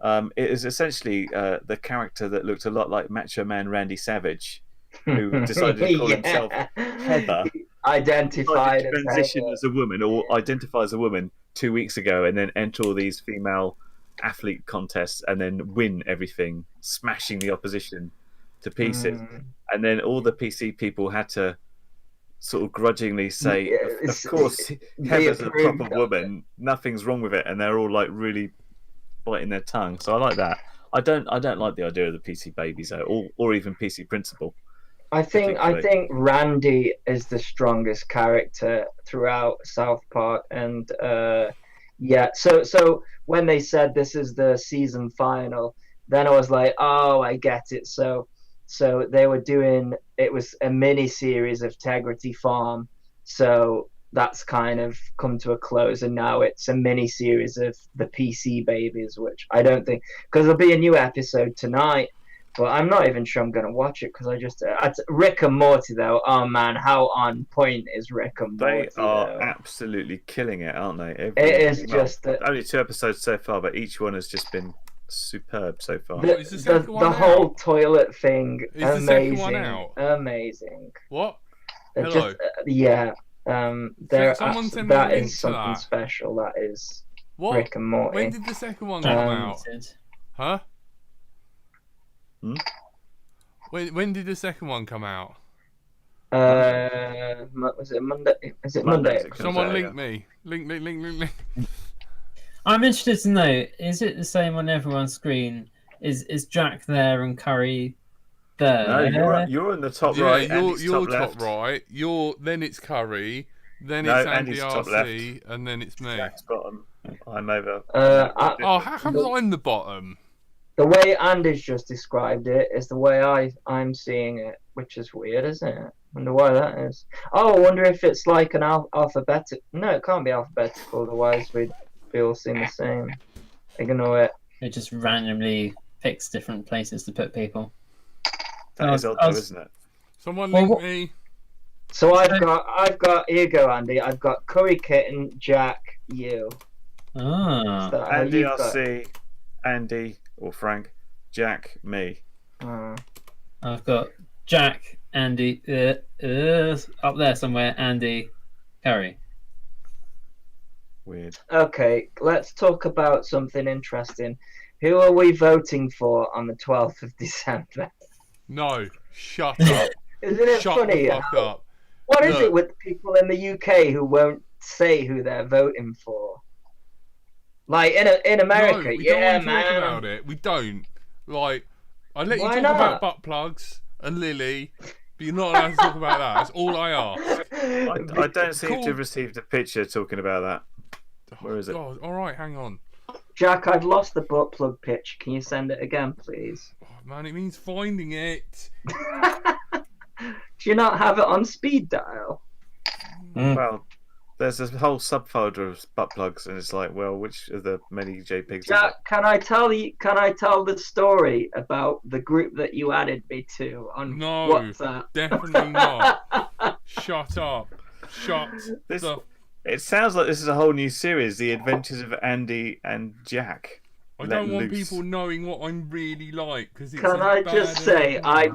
It is essentially the character that looked a lot like Macho Man Randy Savage, who decided to call himself Heather. He Decided identified to as transition Heather. as a woman or identify as a woman 2 weeks ago, and then enter all these female athlete contests and then win everything, smashing the opposition to pieces. And then all the PC people had to sort of grudgingly say, of course, They Heather's a proper approved of it. woman, nothing's wrong with it, and they're all like really biting their tongue. So I like that. I don't like the idea of the PC babies though, or even PC principal. I particularly. think Randy is the strongest character throughout South Park, and yeah. So when they said this is the season final, then I was like, oh, I get it. So they were doing, it was a mini series of Tegrity Farm, so that's kind of come to a close, and now it's a mini series of the PC babies, which I don't think, because there'll be a new episode tonight. But I'm not even sure I'm going to watch it because Rick and Morty though. Oh man, how on point is Rick and Morty? They are though? absolutely killing it, aren't they? It is just only 2 episodes so far, but each one has just been superb so far. the, Is the second one the whole out? toilet thing. Is the amazing, second one out? amazing. What? It Hello? yeah. Someone send me a That link is to something that. special. That is What? Rick and Morty. When did the second one come out? Huh? Hmm? When did the second one come out? Was it Monday? Is it Monday? Mondays it comes Someone out, link yeah. me. Link. I'm interested to know: is it the same on everyone's screen? Is Jack there and Curry there? No, you're in the top Yeah, right. you're Andy's top top left. right. Then it's Curry. Then No, it's Andy Andy's top RC, and then it's me. Jack's bottom. I'm over. Oh, how come I'm the bottom? The way Andy's just described it is the way I'm seeing it, which is weird, isn't it? Wonder why that is. Oh, I wonder if it's like an alphabetic. No, it can't be alphabetical. Otherwise, we'd be all seeing the same. Ignore it. It just randomly picks different places to put people. That is odd, though, isn't it? Someone Well, link what- me. So I've got. Here you go, Andy. I've got Curry Kitten, Jack, you. Ah, Is that how Andy you've got- RC, Andy or Frank, Jack, me. I've got Jack, Andy, up there somewhere. Andy, Curry. Weird. Okay, let's talk about something interesting. Who are we voting for on the 12th of December? No, shut up. Isn't it Shut funny? the fuck up. What is Look. it with people in the UK who won't say who they're voting for? Like in America, No, we yeah, don't want to talk man. about it. We don't. Like, I let you Why talk not? about butt plugs and Lily, but you're not allowed to talk about that. That's all I ask. I don't seem Cool. to have received a picture talking about that. Where is it? God, all right, hang on. Jack, I've lost the butt plug pitch. Can you send it again, please? Oh, man, it means finding it. Do you not have it on speed dial? Well, there's a whole subfolder of butt plugs, and it's like, well, which of the many JPEGs? Jack, can I tell the story about the group that you added me to on No, WhatsApp? definitely not. Shut up. Shut This- the. It sounds like this is a whole new series, The Adventures of Andy and Jack. I Let don't want loose. people knowing what I'm really like because it's. Can as I bad just as say it is.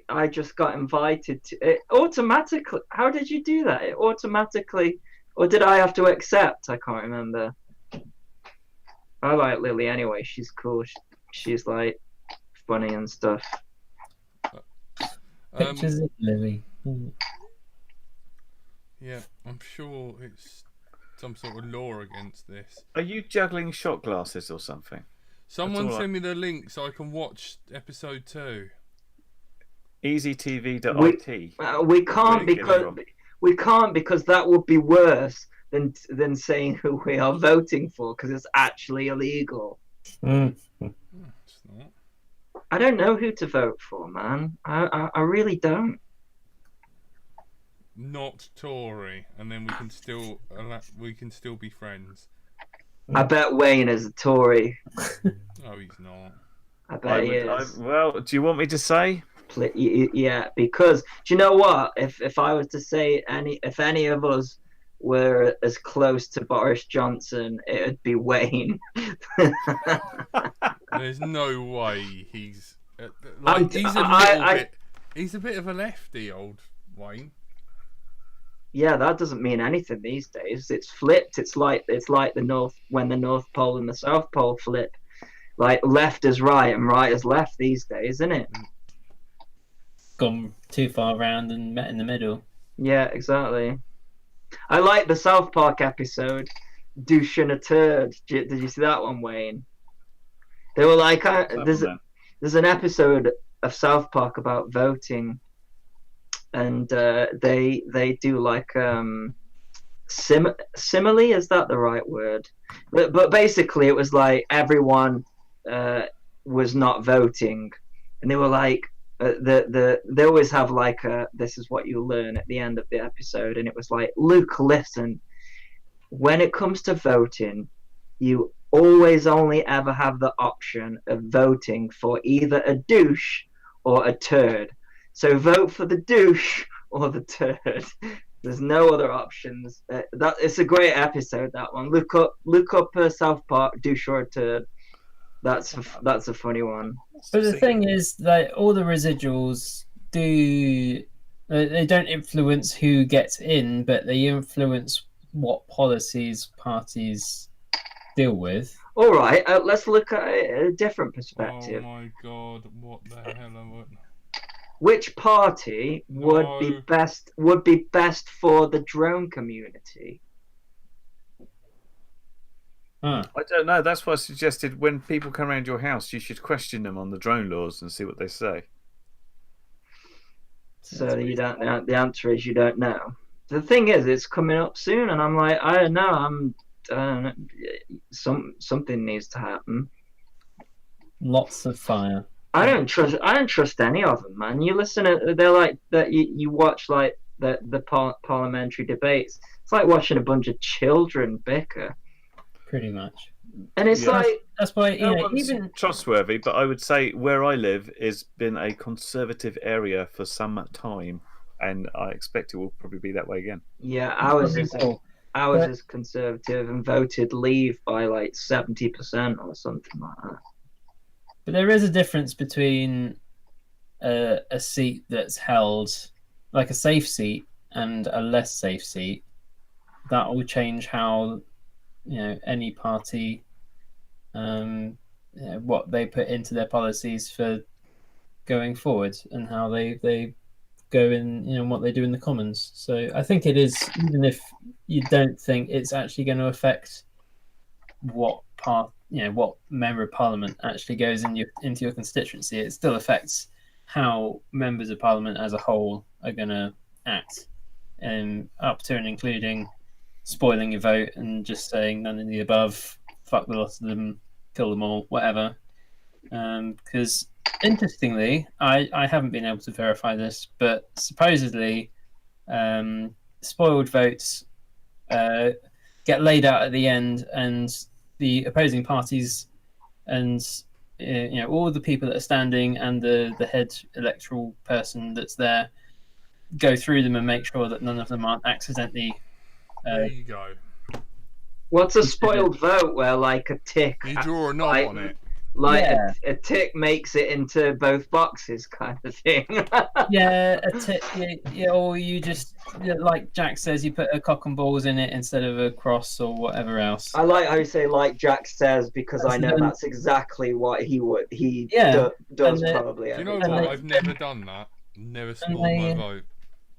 I just got invited to it automatically. How did you do that? It automatically, or did I have to accept? I can't remember. I like Lily anyway. She's cool. She's like funny and stuff. Pictures of Lily. Yeah, I'm sure it's some sort of law against this. Are you juggling shot glasses or something? Someone all right. send me the link so I can watch episode 2. EasyTV.it. We can't Really because that would be worse than saying who we are voting for because it's actually illegal. It's not. I don't know who to vote for, man. I really don't. not Tory, and then we can still be friends. I bet Wayne is a Tory. Oh, he's not. I bet he is. Well, do you want me to say? Yeah, because do you know what? If I was to say if any of us were as close to Boris Johnson, it would be Wayne. There's no way he's He's a bit of a lefty, old Wayne. Yeah, that doesn't mean anything these days. It's flipped. It's like the North when the North Pole and the South Pole flip. Like left is right and right is left these days, isn't it? Gone too far around and met in the middle. Yeah, exactly. I like the South Park episode, Douche and a Turd. Did you see that one, Wayne? They were like, there's an episode of South Park about voting, and they do like simile, is that the right word? But basically it was like everyone was not voting, and they were like they always have like this is what you learn at the end of the episode, and it was like, Luke, listen, when it comes to voting, you always only ever have the option of voting for either a douche or a turd. So vote for the douche or the turd. There's no other options. That it's a great episode, that one. Look up South Park, douche or a turd. That's a funny one. But the thing is that all the residuals they don't influence who gets in, but they influence what policies parties deal with. All right, let's look at a different perspective. Oh my god, what the hell am I... Which party would be best for the drone community? Huh. I don't know. That's why I suggested when people come around your house, you should question them on the drone laws and see what they say. So you don't know. The answer is you don't know. The thing is, it's coming up soon, and I'm like, I don't know. Something needs to happen. Lots of fire. I don't trust any of them, man. You listen to, they're like that. You watch like the parliamentary debates. It's like watching a bunch of children bicker. Pretty much. And it's like that's why even trustworthy. But I would say where I live has been a conservative area for some time, and I expect it will probably be that way again. Yeah, ours is conservative and voted Leave by like 70% or something like that. But there is a difference between a seat that's held, like a safe seat, and a less safe seat. That will change how any party, what they put into their policies for going forward, and how they go in, what they do in the Commons. So I think it is, even if you don't think it's actually going to affect what member of parliament actually goes into your constituency, it still affects how members of parliament as a whole are going to act, up to and including spoiling your vote and just saying none of the above, fuck the lot of them, kill them all, whatever. Because interestingly, I haven't been able to verify this, but supposedly spoiled votes get laid out at the end, and the opposing parties and all the people that are standing and the head electoral person that's there go through them and make sure that none of them aren't accidentally. There you go. What's a spoiled vote where like a tick? You draw a knob on it. Like Yeah. a tick makes it into both boxes, kind of thing. Yeah, a tick. Yeah, or you just, like Jack says, you put a cock and balls in it instead of a cross or whatever else. I like how you say "like Jack says" because I know that's exactly what he would. Does probably. Do you know what? I've never done that. Never spoiled my vote.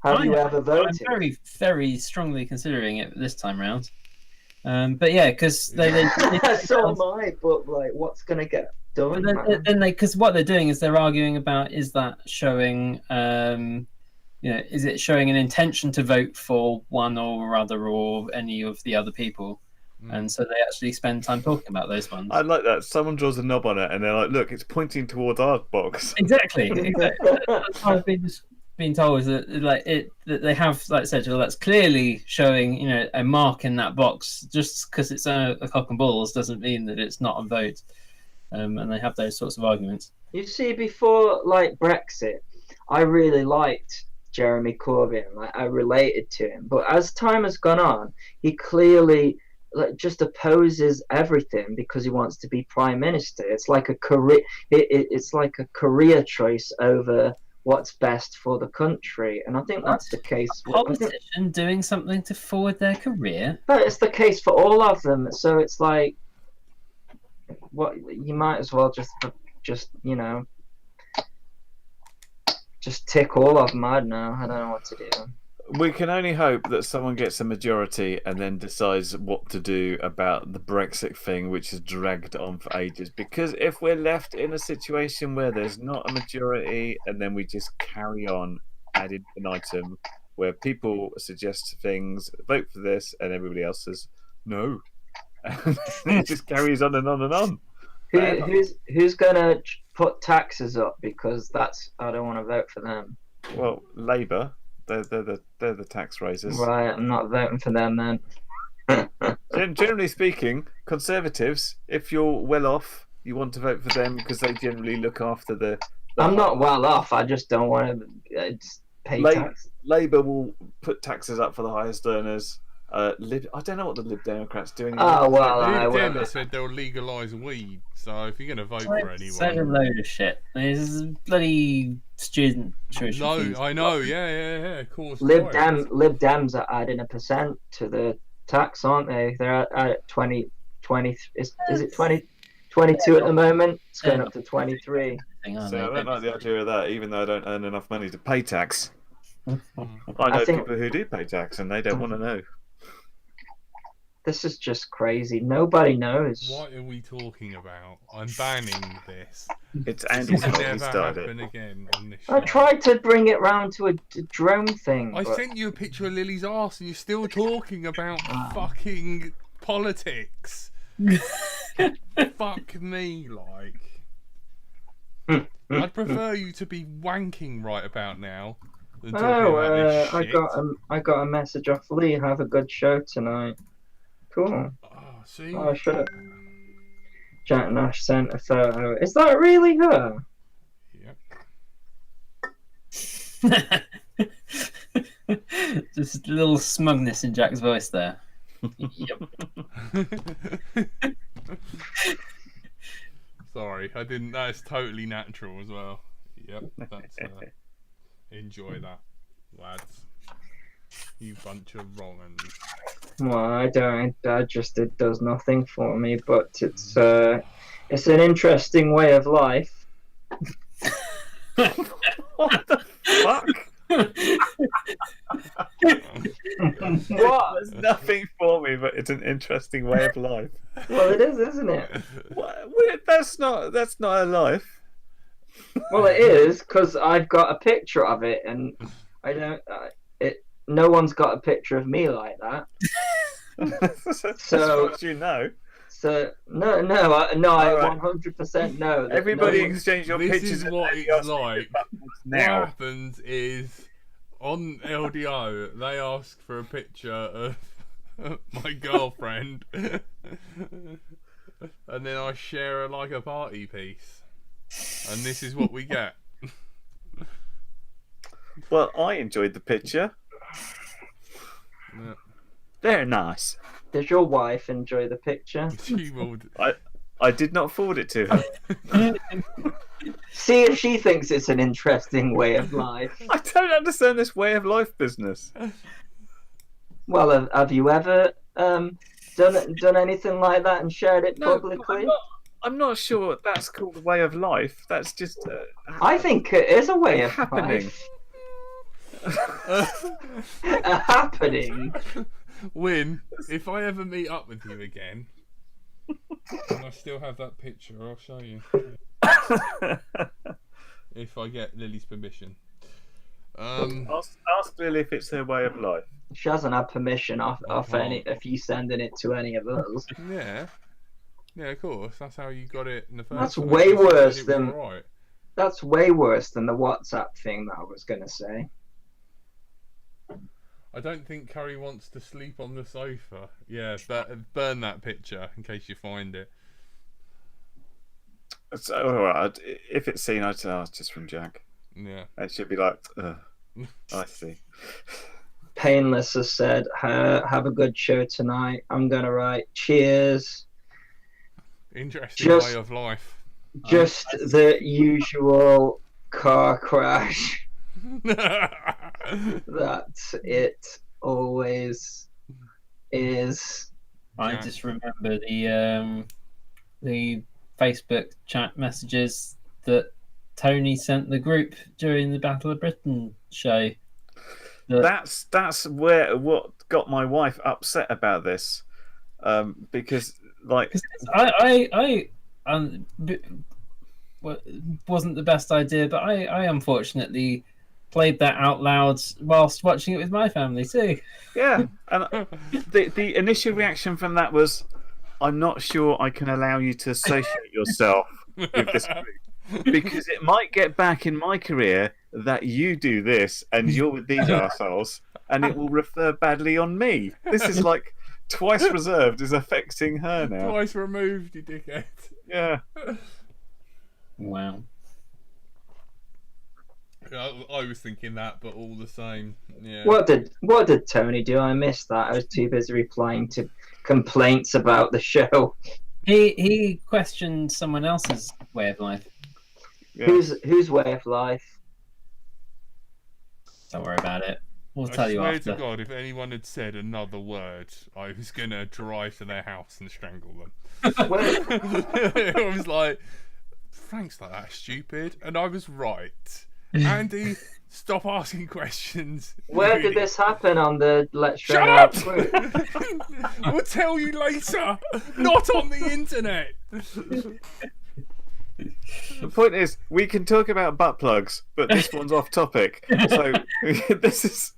Have you ever voted? I'm very, very strongly considering it this time round. But yeah, because they so am I. But like, what's gonna get done? Because what they're doing is they're arguing about, is that showing, is it showing an intention to vote for one or other or any of the other people? And so they actually spend time talking about those ones. I like that. Someone draws a knob on it, and they're like, "Look, it's pointing towards our box." Exactly. I've been been told is that that they have, like I said, well, that's clearly showing, a mark in that box. Just because it's a cock and balls doesn't mean that it's not a vote. And they have those sorts of arguments. You see, before like Brexit, I really liked Jeremy Corbyn. Like I related to him, but as time has gone on, he clearly just opposes everything because he wants to be prime minister. It's like a career. It's like a career choice over what's best for the country, and I think that's the case. A politician doing something to forward their career. But it's the case for all of them. So it's like, what you might as well just tick all of them. I don't know. I don't know what to do. We can only hope that someone gets a majority and then decides what to do about the Brexit thing, which has dragged on for ages. Because if we're left in a situation where there's not a majority and then we just carry on ad infinitum, where people suggest things, vote for this, and everybody else says no, and it just carries on and on and on. Who's gonna put taxes up? Because I don't want to vote for them. Well, Labour. They're the tax raisers. Right, I'm not voting for them then. Generally speaking, Conservatives, if you're well off, you want to vote for them because they generally look after the I'm not well off. I just don't want to pay tax. Labour will put taxes up for the highest earners. I don't know what the Lib Democrats do anymore. Oh well, The Lib Dems said they'll legalise weed. So if you're going to vote for anyone, such a load of shit. This is bloody student tuition fees. I know. Yeah. Of course. Lib Dems are adding 1% to the tax, aren't they? They're at 20. Is it 20? 22 at the moment. It's going up to 23. So I don't like the idea of that, even though I don't earn enough money to pay tax. I know people who do pay tax, and they don't want to know. This is just crazy. Nobody knows. What are we talking about? I'm banning this. It's Andy's fault he started happen again on this show. I tried to bring it round to a drone thing. I sent you a picture of Lily's arse, and you're still talking about fucking politics. Fuck me, like. I'd prefer you to be wanking right about now. Than talking about this shit. I got a message off Lee. Have a good show tonight. Cool. Oh, see? I should have. Jack Nash sent a photo. Is that really her? Yep. Just a little smugness in Jack's voice there. Yep. Sorry, I didn't. That's totally natural as well. Yep, that's. Enjoy that, lads. You bunch of wrong uns. Well, I don't. It does nothing for me. But it's an interesting way of life. What the fuck? What? There's nothing for me, but it's an interesting way of life. Well, it is, isn't it? What? That's not a life. Well, it is because I've got a picture of it, and I don't. No one's got a picture of me like that. That's what you know. So no, I 100% know. That Everybody exchange your This pictures. is what it's like. Now. What happens is on LDO they ask for a picture of my girlfriend, and then I share like a party piece, and this is what we get. Well, I enjoyed the picture. Yeah. Very nice. Did your wife enjoy the picture? She will. I did not forward it to her. See if she thinks it's an interesting way of life. I don't understand this way of life business. Well, have you ever done anything like that and shared it publicly? I'm not sure that's called a way of life. That's just. I think it is a way of happening. life. A happening. Win, if I ever meet up with you again, and I still have that picture, I'll show you. If I get Lily's permission. Ask Lily if it's her way of life. She hasn't had permission off any if you sending it to any of us. Yeah, of course. That's how you got it in the first That's place. way You said worse it was than. alright. that's way worse than the WhatsApp thing that I was gonna say. I don't think Curry wants to sleep on the sofa. Yeah, burn that picture in case you find it. So, all right, if it's seen, I'd say, it's just from Jack. Yeah. It should be like, I see. Painless has said, have a good show tonight. I'm gonna write cheers. Interesting way of life. Just the usual car crash that it always is. I just remember the Facebook chat messages that Tony sent the group during the Battle of Britain show. That's what got my wife upset about this, because like I wasn't the best idea, but I unfortunately played that out loud whilst watching it with my family too. Yeah, and the initial reaction from that was, I'm not sure I can allow you to associate yourself with this group, because it might get back in my career that you do this and you're with these assholes, and it will refer badly on me. This is like twice reserved is affecting her now. Twice removed, you dickhead. Yeah. Wow. I was thinking that, but all the same, yeah. What did Tony do? I missed that. I was too busy replying to complaints about the show. He questioned someone else's way of life. Yeah. Whose way of life? Don't worry about it. We'll tell you I after. swear to God, if anyone had said another word, I was gonna drive to their house and strangle them. I was like, Frank's like that stupid, and I was right. Andy, stop asking questions. Where did this happen on the Let's Shut Shred up! Out group? We'll tell you later. Not on the internet. The point is, we can talk about butt plugs, but this one's off topic. So this is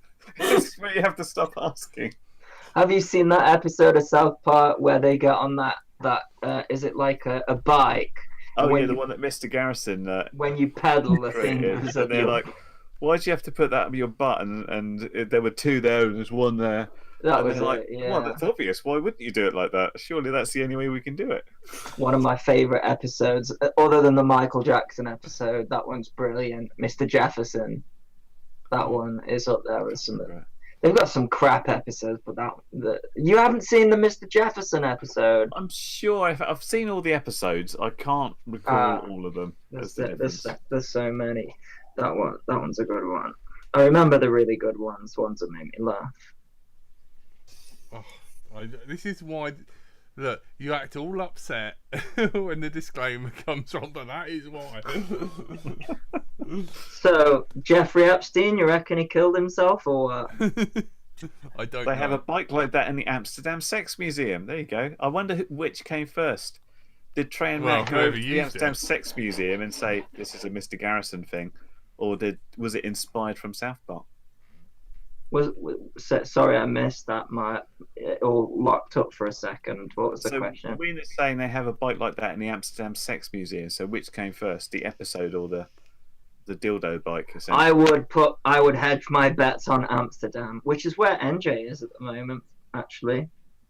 where you have to stop asking. Have you seen that episode of South Park where they get on that is it like a bike? Oh when yeah, the you- one that Mr. Garrison When you pedal the thing, created. goes And up they're your- like, why'd you have to put that up your butt? And there were two there and there's one there. that And was they're like, it, yeah. well, that's obvious. Why wouldn't you do it like that? Surely that's the only way we can do it. One of my favorite episodes, other than the Michael Jackson episode. That one's brilliant. Mr. Jefferson. That one is up there with some. Right. They've got some crap episodes, but you haven't seen the Mr. Jefferson episode. I'm sure I've seen all the episodes. I can't recall all of them. That's the difference. There's so many. That one's a good one. I remember the really good ones that made me laugh. This is why. Look, you act all upset when the disclaimer comes on, but that is why. So, Jeffrey Epstein, you reckon he killed himself or what? I don't They know. have a bike like that in the Amsterdam Sex Museum. There you go. I wonder which came first. Did Trey and Matt go whoever over to the used Amsterdam it. Sex Museum and say this is a Mr. Garrison thing, or was it inspired from South Park? Sorry, I missed that. It all locked up for a second. What was the So question? Queen is saying they have a bike like that in the Amsterdam Sex Museum. So which came first, the episode or the dildo bike? Essentially? I would hedge my bets on Amsterdam, which is where NJ is at the moment. Actually,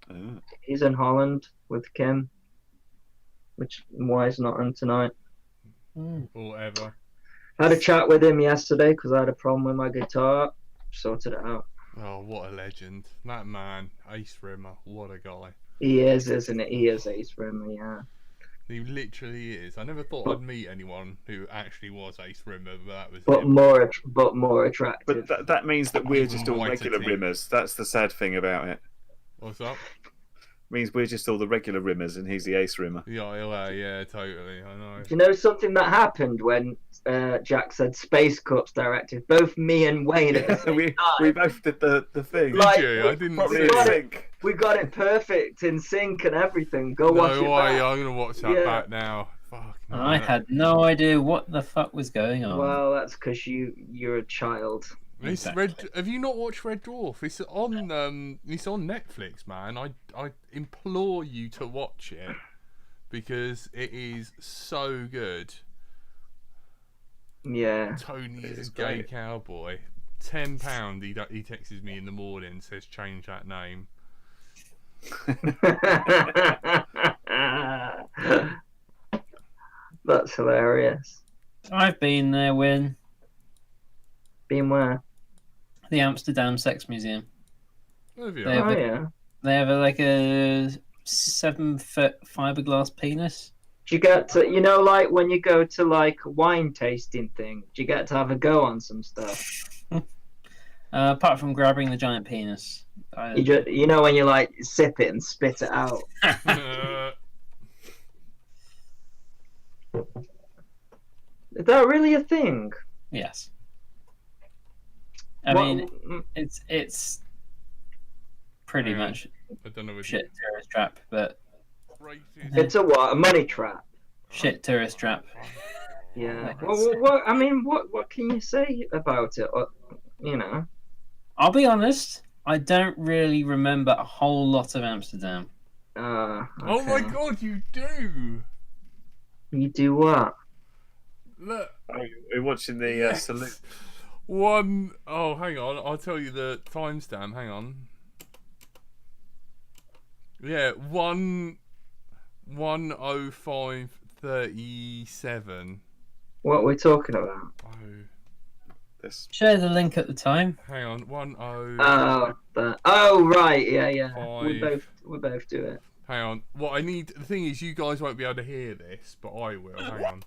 Oh. he's in Holland with Kim, which why he's not on tonight. Hmm. Or whatever. I had a chat with him yesterday because I had a problem with my guitar. Sorted it out. Oh, what a legend. That man, Ace Rimmer, what a guy. He is, isn't it? He is Ace Rimmer, yeah. He literally is. I never thought I'd meet anyone who actually was Ace Rimmer, but that was But him. more attractive. But that means that we're just all Whiter regular teeth. rimmers. That's the sad thing about it. What's up? Means we're just all the regular rimmers and he's the ace rimmer. Yeah, totally. I know. Do you know something that happened when Jack said Space Cups directive? Both me and Wayne at the same we time. both did the thing. Like, Did you? I didn't Probably see in got it. sync. We got it perfect in sync and everything. Go watch it No way, back. I'm gonna watch that Yeah. back now. Fuck. No, I had no idea what the fuck was going on. Well, that's because you're a child. It's Exactly. Have you not watched Red Dwarf? It's on Netflix, man. I implore you to watch it because it is so good. Yeah. Tony is It's a gay great. cowboy. £10. He texts me in the morning, says change that name. That's hilarious. I've been there when Been where? the Amsterdam Sex Museum. Have you? They have Oh a, yeah. they have like a 7-foot fiberglass penis. Do you get to, like when you go to like a wine tasting thing, do you get to have a go on some stuff? Apart from grabbing the giant penis. When you like sip it and spit it out. Is that really a thing? Yes. I What- mean, it's pretty Hang on. much I don't know if shit tourist trap, but It's a what? A money trap. shit tourist trap. Yeah. Like Well, what can you say about it? You know. I'll be honest, I don't really remember a whole lot of Amsterdam. Okay. Oh my god, you do! You do what? Look. We're watching the Yes. salute. Oh, hang on. I'll tell you the timestamp. Hang on. Yeah, 1:05:37. What are we talking about? Oh, This. Share the link at the time. hang on. 10. Oh, right. Yeah. Five. We both do it. Hang on. What I need. The thing is, you guys won't be able to hear this, but I will. Hang on.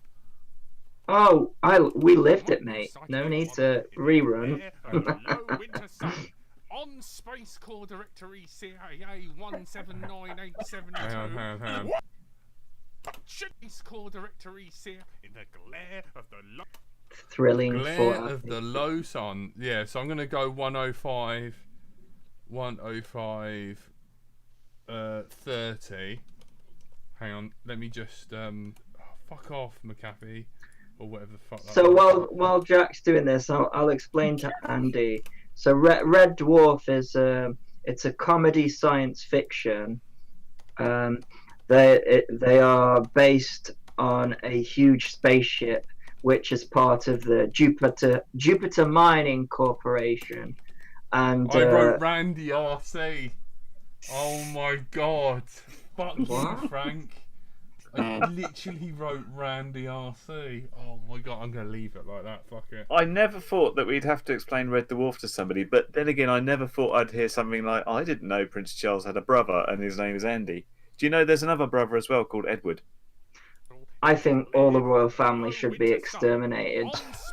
Oh, we lived it, mate. No need to rerun. Low winter sun. On Space Core Directory CIA 179872. Hang on. Space Core Directory CIA in the glare of the Thrilling. glare full of the low sun. Yeah, so I'm gonna go 1:05:30. Hang on, let me just fuck off, McAfee, or whatever the fuck. So while Jack's doing this, I'll explain to Andy. So Red Dwarf is it's a comedy science fiction. They are based on a huge spaceship, which is part of the Jupiter Mining Corporation. And I wrote Randy RC. Oh my god. Fuck What? you, Frank. I literally wrote Randy RC. Oh my god, I'm gonna leave it like that. Fuck it. I never thought that we'd have to explain Red Dwarf to somebody, but then again, I never thought I'd hear something like, I didn't know Prince Charles had a brother and his name is Andy. Do you know there's another brother as well called Edward? I think all the royal family should be exterminated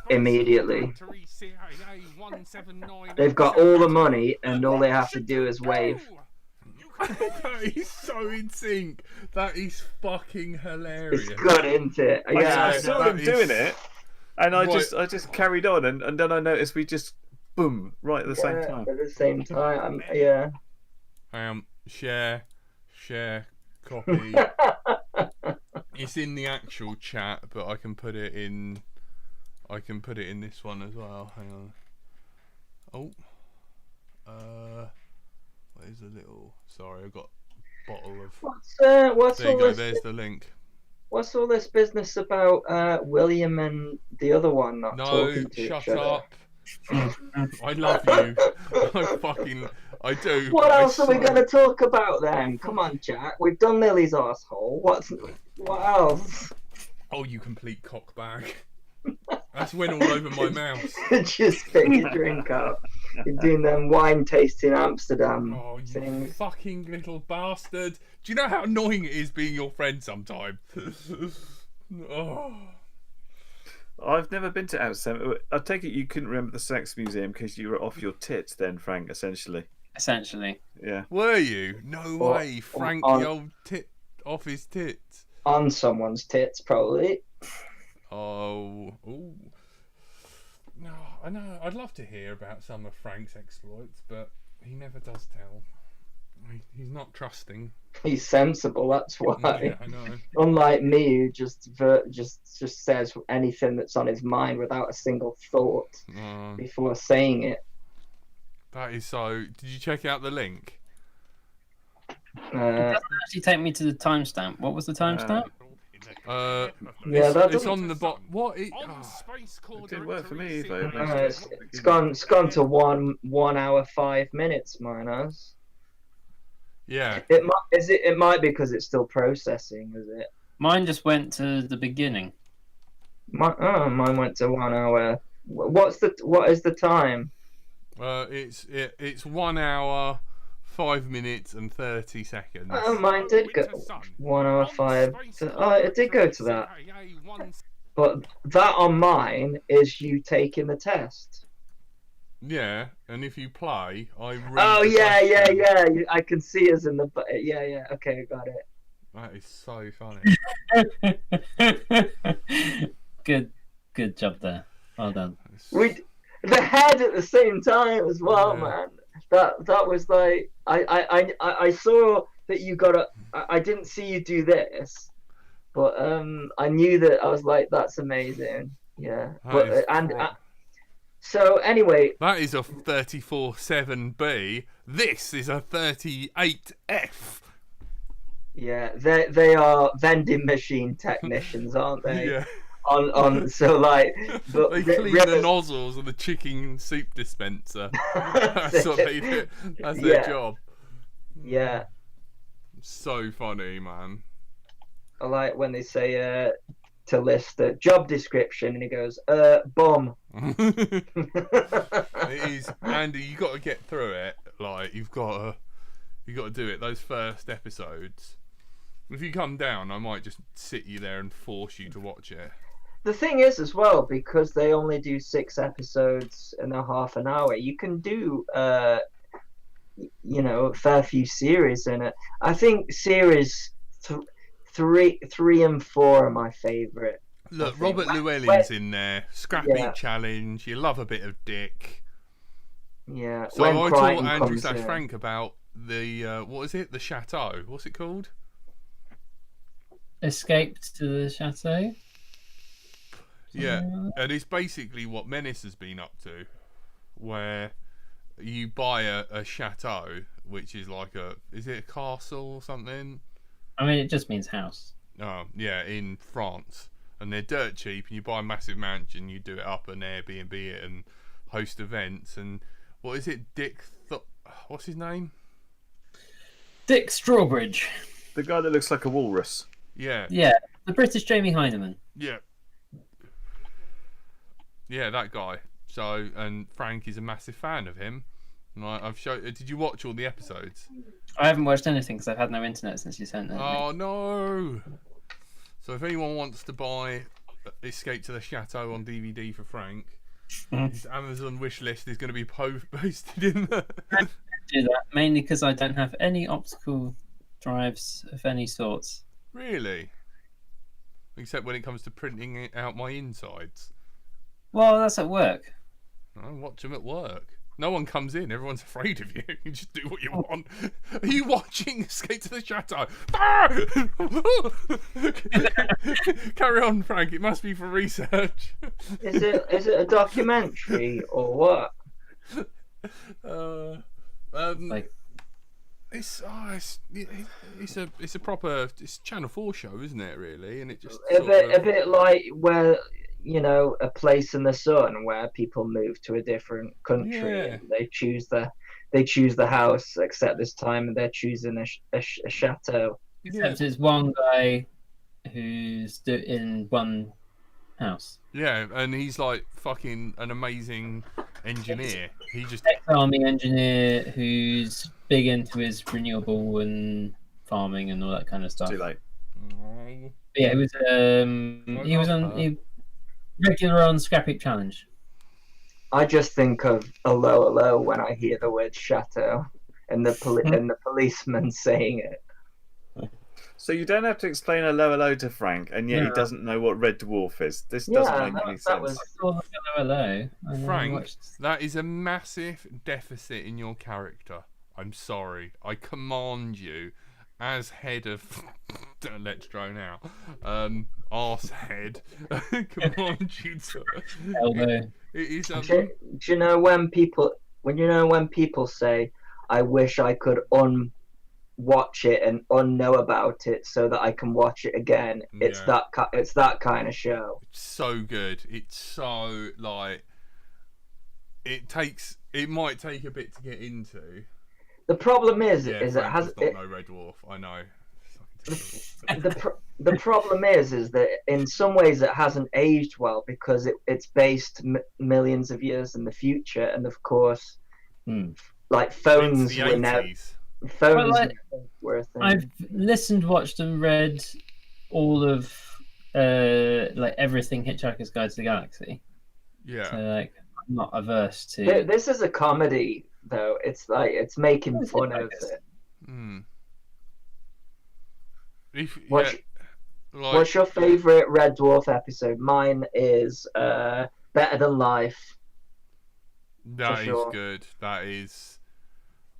immediately. They've got all the money, and all they have to do is wave. That is so in sync. That is fucking hilarious. It's good, isn't it? I Yeah. saw that him is- doing it, and I Right. just carried on, and then I noticed we just boom right at the same time. At the same time, yeah. Share, copy. It's in the actual chat, but I can put it in. I can put it in this one as well. Hang on. Oh. Where's the little? Sorry, I've got a bottle of. What's There you all go. this? There's the link. What's all this business about William and the other one not No, talking to shut each other? up. I love you. I do. What I else are we swear- going to talk about then? Come on, Jack. We've done Lily's arsehole. What else? Oh, you complete cockbag. That's went all over my mouth. Just pick your drink up. You're doing them wine tasting Amsterdam Oh, you things. fucking little bastard. Do you know how annoying it is being your friend sometimes? Oh. I've never been to Amsterdam. I take it you couldn't remember the Sex Museum because you were off your tits then, Frank, essentially. Essentially. Yeah. Were you? No Or- way. Frank, on- the old tit off his tits. On someone's tits, probably. Oh. Ooh. No, I know. I'd love to hear about some of Frank's exploits, but he never does tell. He's not trusting. He's sensible, that's why. Yeah, I know. Unlike me, who just says anything that's on his mind without a single thought before saying it. That is so. Did you check out the link? It doesn't actually take me to the timestamp. What was the timestamp? Yeah, that It's doesn't. on the bot. What? It didn't work for me either. No, it's gone to 1 hour 5 minutes. Mine has. Yeah. It might be because it's still processing. Is it? Mine just went to the beginning. Mine went to 1 hour. What is the time? It's 1 hour, 5 minutes and 30 seconds. Oh, mine did go 1 hour 5. It did go to that. But that on mine is you taking the test. Yeah, and if you play, I read Oh the yeah. question. I can see us in the. Yeah. Okay, got it. That is so funny. Good job there. Well done. The head at the same time as well, Yeah. man. That was like I saw that you got I didn't see you do this, but I knew that. I was like, that's amazing. Yeah. So anyway, that is a 34-7B. This is a 38F. yeah, they are vending machine technicians, aren't they? Yeah. On so like They clean the nozzles of the chicken soup dispenser. That's what they do. That's their job. Yeah. So funny, man. I like when they say to list a job description and he goes, bomb. It is, Andy. You got to get through it. Like you got to do it. Those first episodes. If you come down, I might just sit you there and force you to watch it. The thing is, as well, because they only do 6 episodes in a half an hour, you can do, a fair few series in it. I think series 3 and 4 are my favourite. Look, Robert Llewellyn's in there. Scrappy challenge. You love a bit of dick. Yeah. So I told Andrew / Frank about the what is it? The chateau. What's it called? Escaped to the chateau. Yeah, and it's basically what Menace has been up to, where you buy a chateau, which is like is it a castle or something? I mean, it just means house. Oh, yeah, in France. And they're dirt cheap, and you buy a massive mansion, you do it up and Airbnb it and host events. And what is it, what's his name? Dick Strawbridge. The guy that looks like a walrus. Yeah. Yeah, the British Jamie Hyneman. Yeah. Yeah, that guy. So, and Frank is a massive fan of him. And I've showed. Did you watch all the episodes? I haven't watched anything because I've had no internet since you sent it. Oh no! So if anyone wants to buy Escape to the Chateau on DVD for Frank, his Amazon wish list is going to be posted in the. I do that mainly because I don't have any optical drives of any sorts. Really? Except when it comes to printing out my insides. Well, that's at work. I watch them at work. No one comes in. Everyone's afraid of you. You just do what you want. Are you watching Escape to the Chateau? Carry on, Frank. It must be for research. Is it a documentary or what? It's a proper Channel 4 show, isn't it? Really, and it just a bit like where. A place in the sun where people move to a different country and they choose the house, except this time they're choosing a chateau. Except it's one guy who's in one house. Yeah, and he's like fucking an amazing engineer. He just ex-army engineer who's big into his renewable and farming and all that kind of stuff. Too late. Yeah, he was on regular on Scrap Heap Challenge. I just think of a low when I hear the word chateau and the policeman saying it. So you don't have to explain a low to Frank, and yet he doesn't know what Red Dwarf is. This doesn't make any sense. Frank, that is a massive deficit in your character. I'm sorry. I command you, as head of Let's Drone Out, arse head, command you to. LDO. It is. Do you know when people say, "I wish I could watch it and unknow about it so that I can watch it again. It's Yeah. it's that kind of show. It's so good. It's so like it might take a bit to get into. The problem is Yeah, it Frank has does not know Red Dwarf. I know. the problem is that in some ways it hasn't aged well because it's based millions of years in the future, and of course, like It's phones the were now 80s. phones Well, were a thing. I've listened, watched, and read all of like everything Hitchhiker's Guide to the Galaxy. Yeah. So like, I'm not averse to. This is a comedy, though. It's like it's making It's fun of Hitchhiker's. it. Like, What's your favorite Red Dwarf episode? Mine is Better Than Life. that is sure. good. That is.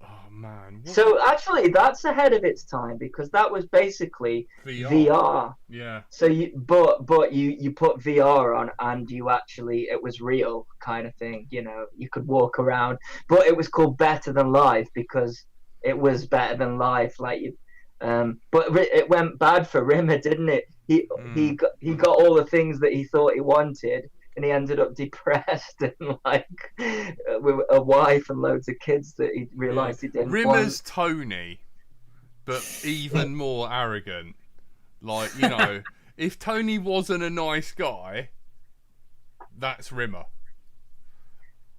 Oh man. What So actually, that's ahead of its time because that was basically VR. Yeah. So you put VR on and it was real kind of thing. You know, you could walk around, but it was called Better Than Life because it was better than life. Like you. But it went bad for Rimmer, didn't it? He got all the things that he thought he wanted, and he ended up depressed and like with a wife and loads of kids that he realised he didn't Rimmer's want. Tony, but even more arrogant. Like, you know, if Tony wasn't a nice guy, that's Rimmer.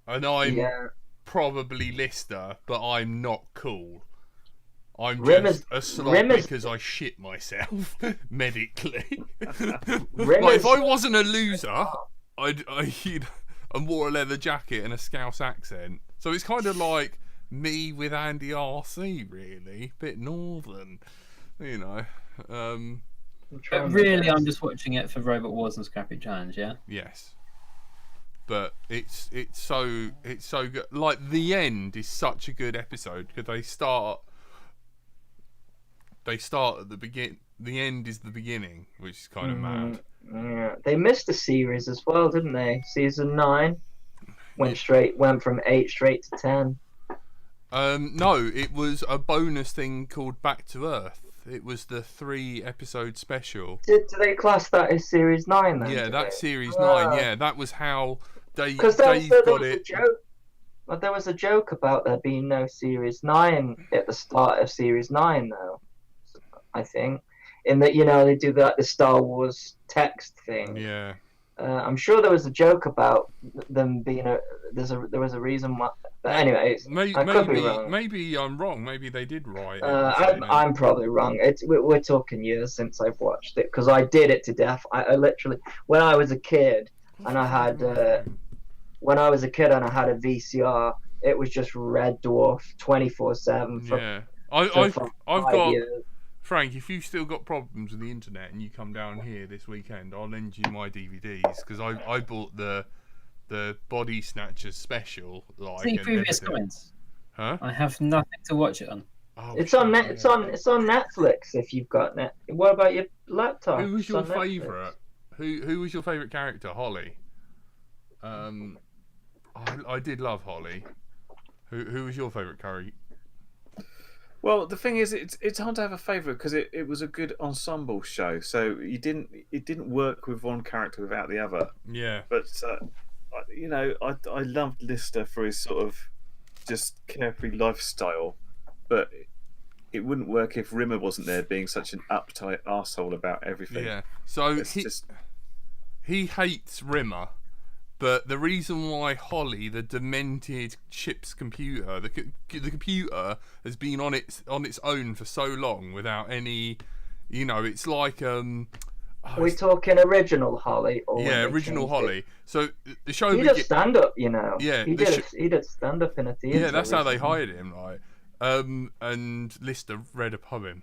And I'm probably Lister, but I'm not cool. I'm just a slob because I shit myself medically. Like, if I wasn't a loser, I'd wore a leather jacket and a Scouse accent. So it's kind of like me with Andy RC, really. Bit northern, you know. But really, I'm just watching it for Robot Wars and Scrappy Challenge, yeah? Yes. But it's so good. Like, the end is such a good episode because they start at the begin. The end is the beginning, which is kind of mad. Yeah, they missed a series as well, didn't they? Season 9 went from 8 straight to 10. No, it was a bonus thing called Back to Earth. It was the 3-episode special. Do they class that as Series 9 then? Yeah, that's Series 9. Yeah, that was how Dave got it. There was a joke about there being no Series 9 at the start of Series 9, though. I think, in that, you know, they do the Star Wars text thing. Yeah. I'm sure there was a joke about them being there was a reason why. But anyway, I could be wrong. Maybe I'm wrong. Maybe they did write it. I'm probably wrong. We're talking years since I've watched it because I did it to death. I literally, when I was a kid and I had a VCR, it was just Red Dwarf 24/7 for. Yeah, I've got. Years. Frank, if you've still got problems with the internet and you come down here this weekend, I'll lend you my DVDs because I bought the Body Snatchers special. Like, See previous comments. Huh? I have nothing to watch it on. Oh, It's on Netflix if you've got net. What about your laptop? Who was It's your on Netflix. favourite? Who was your favourite character? Holly. I did love Holly. Who was your favourite character? Well, the thing is, it's hard to have a favourite because it was a good ensemble show. So it didn't work with one character without the other. Yeah. But you know, I loved Lister for his sort of just carefree lifestyle, but it wouldn't work if Rimmer wasn't there, being such an uptight arsehole about everything. Yeah. So It's he hates Rimmer. But the reason why Holly, the demented ship's computer, the computer has been on its own for so long without any, you know, it's like Are we talking original Holly? Or original Holly. So the show he did stand up, you know. Yeah, he did stand up in a theatre. Yeah, that's how they hired him, right? And Lister read a poem.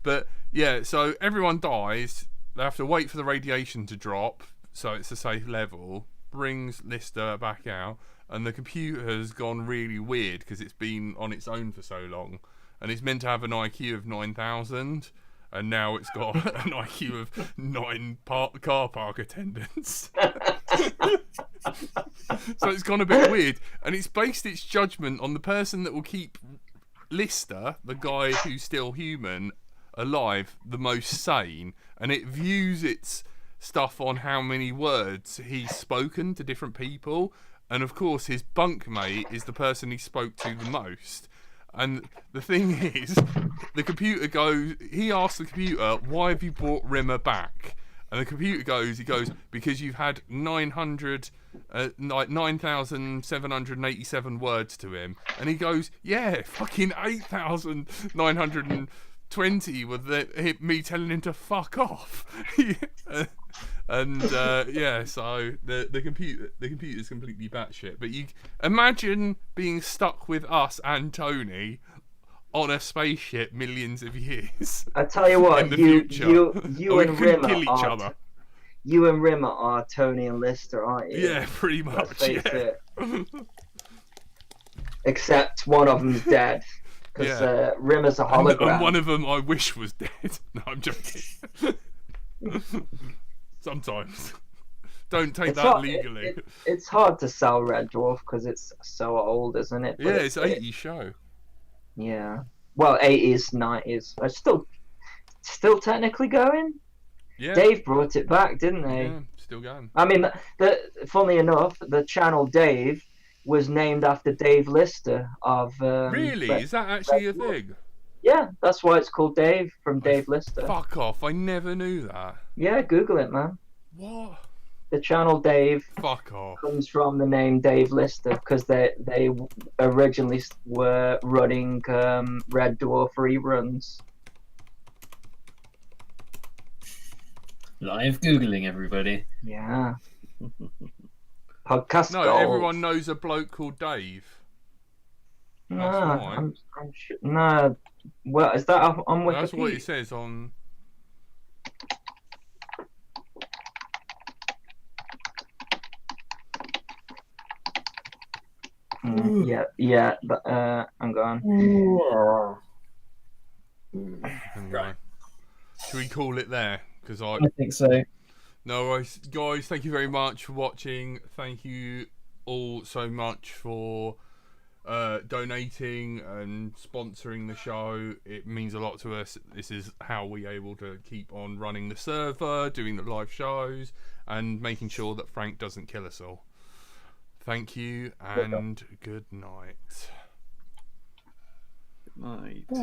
But yeah, so everyone dies. They have to wait for the radiation to drop. So it's a safe level, brings Lister back out, and the computer's gone really weird because it's been on its own for so long, and it's meant to have an IQ of 9,000, and now it's got an IQ of 9 car park attendants. So it's gone a bit weird, and it's based its judgment on the person that will keep Lister, the guy who's still human, alive, the most sane, and it views its stuff on how many words he's spoken to different people, and of course his bunkmate is the person he spoke to the most. And the thing is, the computer goes, he asks the computer, why have you brought Rimmer back? And the computer goes, because you've had 9,787 words to him. And he goes, yeah, fucking 8,920 with me telling him to fuck off. And so the computer's completely batshit. But you imagine being stuck with us and Tony on a spaceship millions of years. I tell you what, in the you we and couldn't Rimmer kill each are other. you and Rimmer are Tony and Lister, aren't you? Yeah, pretty Let's much. face Yeah. it. Except one of them's dead. Because Rimmer's a hologram. And one of them I wish was dead. No, I'm joking. Sometimes. Don't take that legally. It's hard to sell Red Dwarf because it's so old, isn't it? But yeah, it's 80s show. Yeah. Well, 80s, 90s. It's still technically going. Yeah. Dave brought it back, didn't they? Yeah, still going. I mean, funnily enough, the channel Dave was named after Dave Lister of. Really? Is that actually a thing? Yeah, that's why it's called Dave, from Dave Lister. Fuck off! I never knew that. Yeah, Google it, man. What? The channel Dave Fuck off. comes from the name Dave Lister because they originally were running Red Dwarf reruns. Live Googling, everybody. Yeah. Podcast No, gold. everyone knows a bloke called Dave. No, That's why. I'm sure. No, well, is that on Wikipedia? That's what it says on. Yeah, but I'm gone. Right. Should we call it there? Because I think so. No worries, guys. Thank you very much for watching. Thank you all so much for donating and sponsoring the show. It means a lot to us. This is how we're able to keep on running the server, doing the live shows, and making sure that Frank doesn't kill us all. Thank you and good night. Good night. Bye.